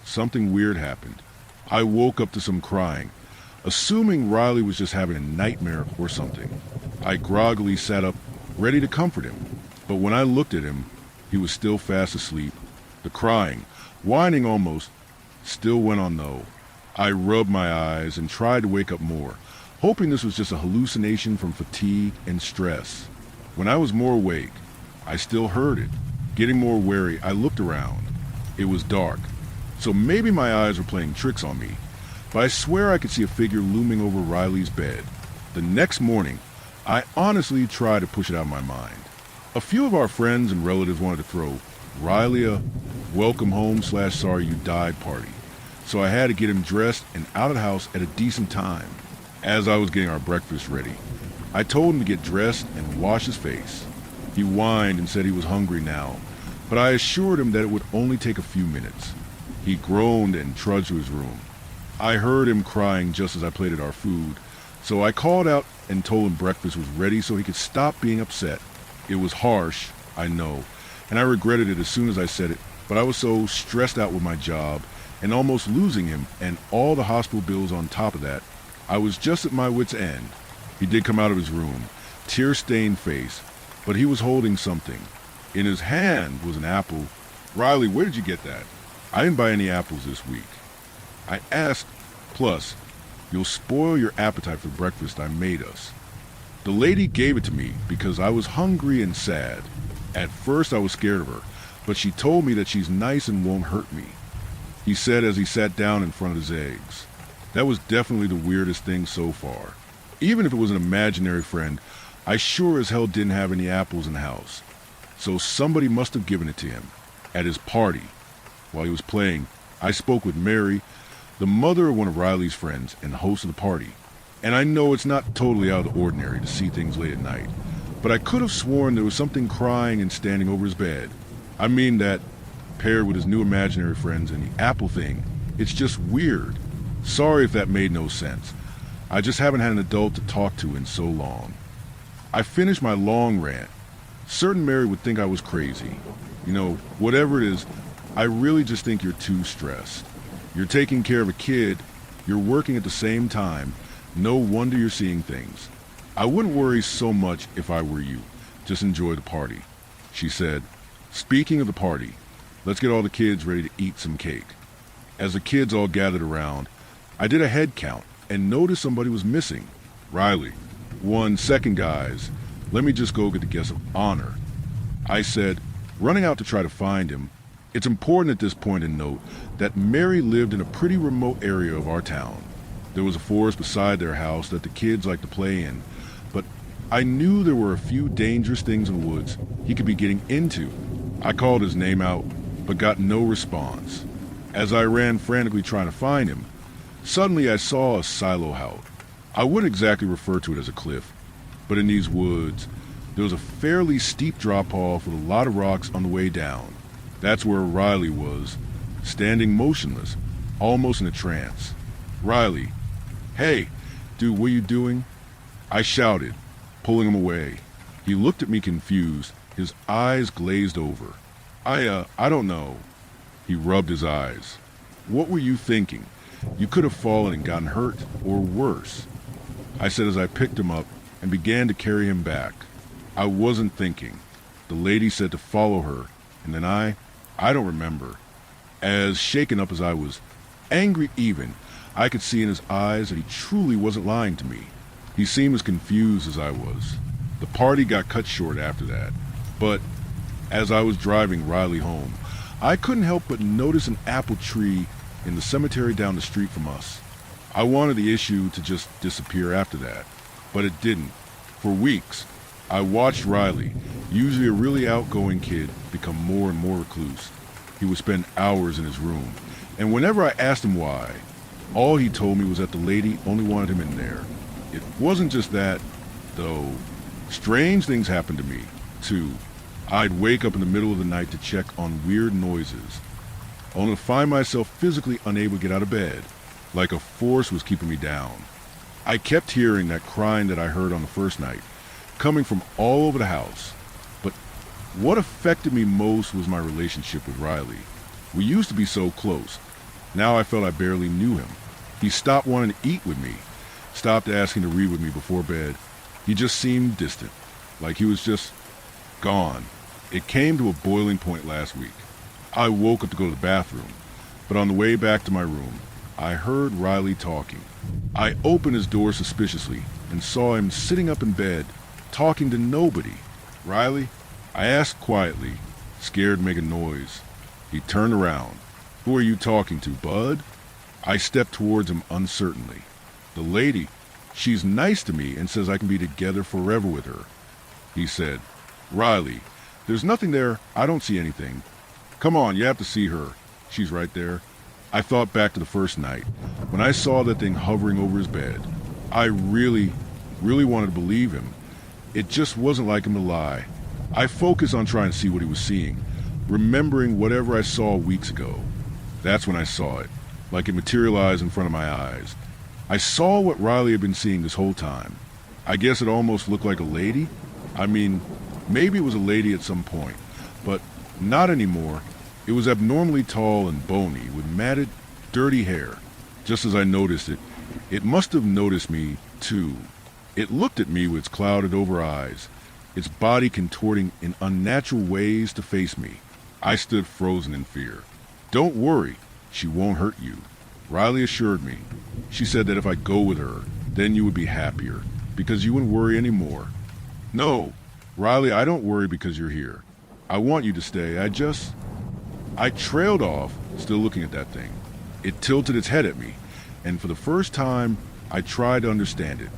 something weird happened. I woke up to some crying, assuming Riley was just having a nightmare or something. I groggily sat up, ready to comfort him. But when I looked at him, he was still fast asleep. The crying, whining almost, still went on though. I rubbed my eyes and tried to wake up more, hoping this was just a hallucination from fatigue and stress. When I was more awake, I still heard it. Getting more wary, I looked around. It was dark, so maybe my eyes were playing tricks on me, but I swear I could see a figure looming over Riley's bed. The next morning, I honestly tried to push it out of my mind. A few of our friends and relatives wanted to throw Riley a welcome home / sorry you died party, so I had to get him dressed and out of the house at a decent time. As I was getting our breakfast ready, I told him to get dressed and wash his face. He whined and said he was hungry now, but I assured him that it would only take a few minutes. He groaned and trudged to his room. I heard him crying just as I plated our food, so I called out and told him breakfast was ready so he could stop being upset. It was harsh, I know, and I regretted it as soon as I said it, but I was so stressed out with my job and almost losing him and all the hospital bills on top of that, I was just at my wit's end. He did come out of his room, tear-stained face, but he was holding something. In his hand was an apple. Riley, where did you get that? I didn't buy any apples this week. I asked, plus, you'll spoil your appetite for breakfast I made us. The lady gave it to me because I was hungry and sad. At first I was scared of her, but she told me that she's nice and won't hurt me. He said as he sat down in front of his eggs. That was definitely the weirdest thing so far. Even if it was an imaginary friend, I sure as hell didn't have any apples in the house. So somebody must have given it to him. At his party, while he was playing, I spoke with Mary, the mother of one of Riley's friends and the host of the party. And I know it's not totally out of the ordinary to see things late at night, but I could have sworn there was something crying and standing over his bed. I mean that, paired with his new imaginary friends and the apple thing, it's just weird. Sorry if that made no sense. I just haven't had an adult to talk to in so long. I finished my long rant. Certain Mary would think I was crazy. You know, whatever it is, I really just think you're too stressed. You're taking care of a kid, you're working at the same time, no wonder you're seeing things. I wouldn't worry so much if I were you. Just enjoy the party. She said, speaking of the party, let's get all the kids ready to eat some cake. As the kids all gathered around, I did a head count and noticed somebody was missing. Riley. 1 second, guys. Let me just go get the guest of honor. I said, running out to try to find him. It's important at this point to note that Mary lived in a pretty remote area of our town. There was a forest beside their house that the kids liked to play in, but I knew there were a few dangerous things in the woods he could be getting into. I called his name out, but got no response. As I ran frantically trying to find him, suddenly I saw a silo house. I wouldn't exactly refer to it as a cliff, but in these woods, there was a fairly steep drop-off with a lot of rocks on the way down. That's where Riley was, standing motionless, almost in a trance. Riley, hey, dude, what are you doing? I shouted, pulling him away. He looked at me confused, his eyes glazed over. I don't know. He rubbed his eyes. What were you thinking? You could have fallen and gotten hurt, or worse. I said as I picked him up and began to carry him back. I wasn't thinking. The lady said to follow her, and then I don't remember. As shaken up as I was, angry even, I could see in his eyes that he truly wasn't lying to me. He seemed as confused as I was. The party got cut short after that, but as I was driving Riley home, I couldn't help but notice an apple tree in the cemetery down the street from us. I wanted the issue to just disappear after that, but it didn't. For weeks, I watched Riley, usually a really outgoing kid, become more and more recluse. He would spend hours in his room, and whenever I asked him why, all he told me was that the lady only wanted him in there. It wasn't just that, though. Strange things happened to me, too. I'd wake up in the middle of the night to check on weird noises, only to find myself physically unable to get out of bed, like a force was keeping me down. I kept hearing that crying that I heard on the first night, coming from all over the house. But what affected me most was my relationship with Riley. We used to be so close. Now I felt I barely knew him. He stopped wanting to eat with me, stopped asking to read with me before bed. He just seemed distant, like he was just gone. It came to a boiling point last week. I woke up to go to the bathroom, but on the way back to my room, I heard Riley talking. I opened his door suspiciously and saw him sitting up in bed, talking to nobody. "Riley?" I asked quietly, scared to make a noise. He turned around. "Who are you talking to, bud?" I stepped towards him uncertainly. "The lady. She's nice to me and says I can be together forever with her." He said, "Riley, there's nothing there. I don't see anything. Come on, you have to see her. She's right there." I thought back to the first night, when I saw that thing hovering over his bed. I really wanted to believe him. It just wasn't like him to lie. I focused on trying to see what he was seeing, remembering whatever I saw weeks ago. That's when I saw it, like it materialized in front of my eyes. I saw what Riley had been seeing this whole time. I guess it almost looked like a lady. I mean, maybe it was a lady at some point, but not anymore. It was abnormally tall and bony, with matted, dirty hair. Just as I noticed it, it must have noticed me, too. It looked at me with its clouded-over eyes, its body contorting in unnatural ways to face me. I stood frozen in fear. "Don't worry, she won't hurt you," Riley assured me. She said that if I go with her, then you would be happier, because you wouldn't worry anymore. "No, Riley, I don't worry because you're here. I want you to stay. I trailed off, still looking at that thing. It tilted its head at me, and for the first time, I tried to understand it.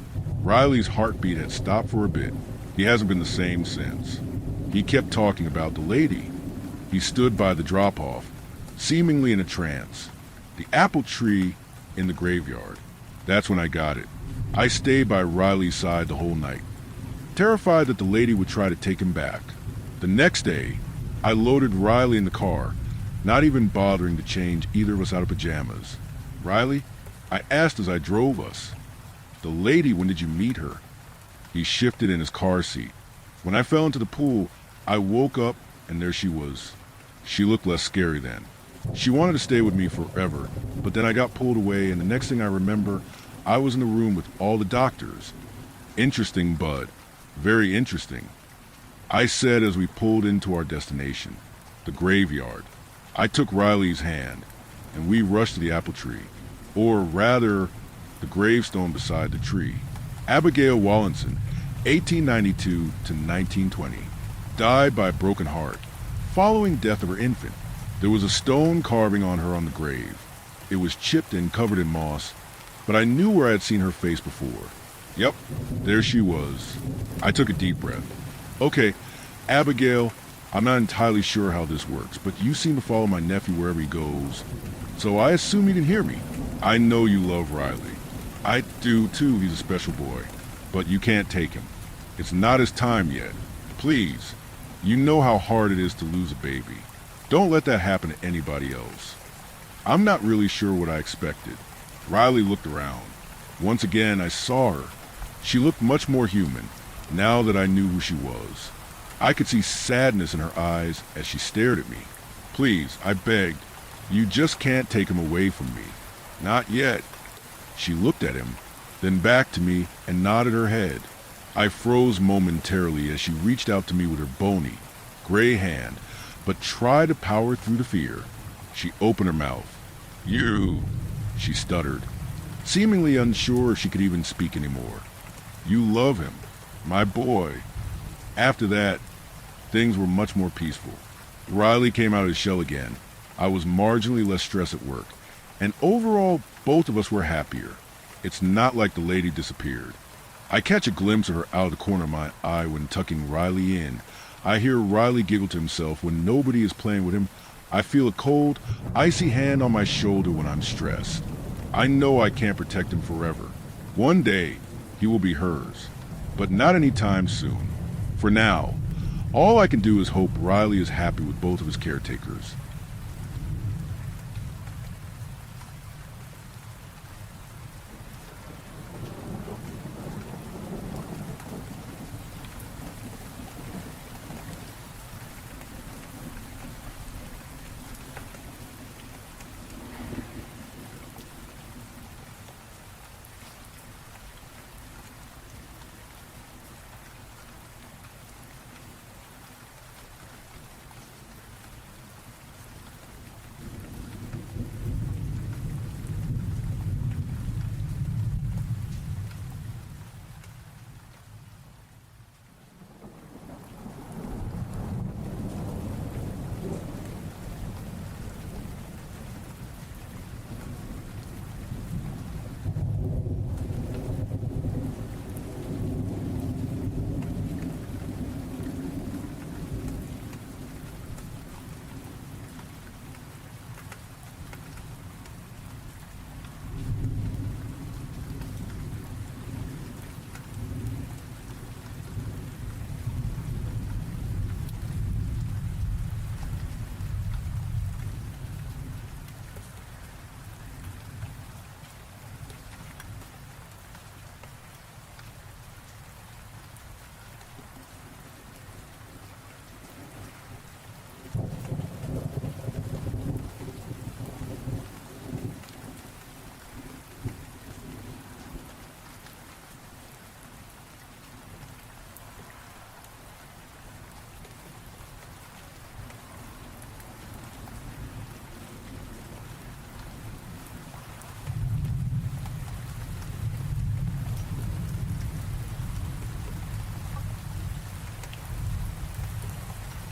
Riley's heartbeat had stopped for a bit. He hasn't been the same since. He kept talking about the lady. He stood by the drop-off, seemingly in a trance. The apple tree in the graveyard. That's when I got it. I stayed by Riley's side the whole night, terrified that the lady would try to take him back. The next day, I loaded Riley in the car, not even bothering to change either of us out of pajamas. "Riley?" I asked as I drove us. "The lady, when did you meet her?" He shifted in his car seat. When I fell into the pool, I woke up and there she was. She looked less scary then. She wanted to stay with me forever, but then I got pulled away, and the next thing I remember, I was in the room with all the doctors. Interesting, bud. Very interesting. I said as we pulled into our destination, the graveyard. I took Riley's hand, and we rushed to the apple tree, or rather, the gravestone beside the tree. Abigail Wallinson, 1892 to 1920, died by a broken heart, following death of her infant. There was a stone carving on her on the grave. It was chipped and covered in moss, but I knew where I had seen her face before. Yep, there she was. I took a deep breath. "Okay, Abigail, I'm not entirely sure how this works, but you seem to follow my nephew wherever he goes, so I assume you can hear me. I know you love Riley. I do too, he's a special boy, but you can't take him. It's not his time yet. Please, you know how hard it is to lose a baby. Don't let that happen to anybody else." I'm not really sure what I expected. Riley looked around. Once again, I saw her. She looked much more human, now that I knew who she was. I could see sadness in her eyes as she stared at me. "Please," I begged, "you just can't take him away from me. Not yet." She looked at him, then back to me and nodded her head. I froze momentarily as she reached out to me with her bony, gray hand, but tried to power through the fear. She opened her mouth. "You," she stuttered, seemingly unsure if she could even speak anymore. "You love him, my boy." After that, things were much more peaceful. Riley came out of his shell again. I was marginally less stressed at work, And overall, both of us were happier. It's not like the lady disappeared. I catch a glimpse of her out of the corner of my eye when tucking Riley in. I hear Riley giggle to himself when nobody is playing with him. I feel a cold, icy hand on my shoulder when I'm stressed. I know I can't protect him forever. One day, he will be hers. But not anytime soon. For now, all I can do is hope Riley is happy with both of his caretakers.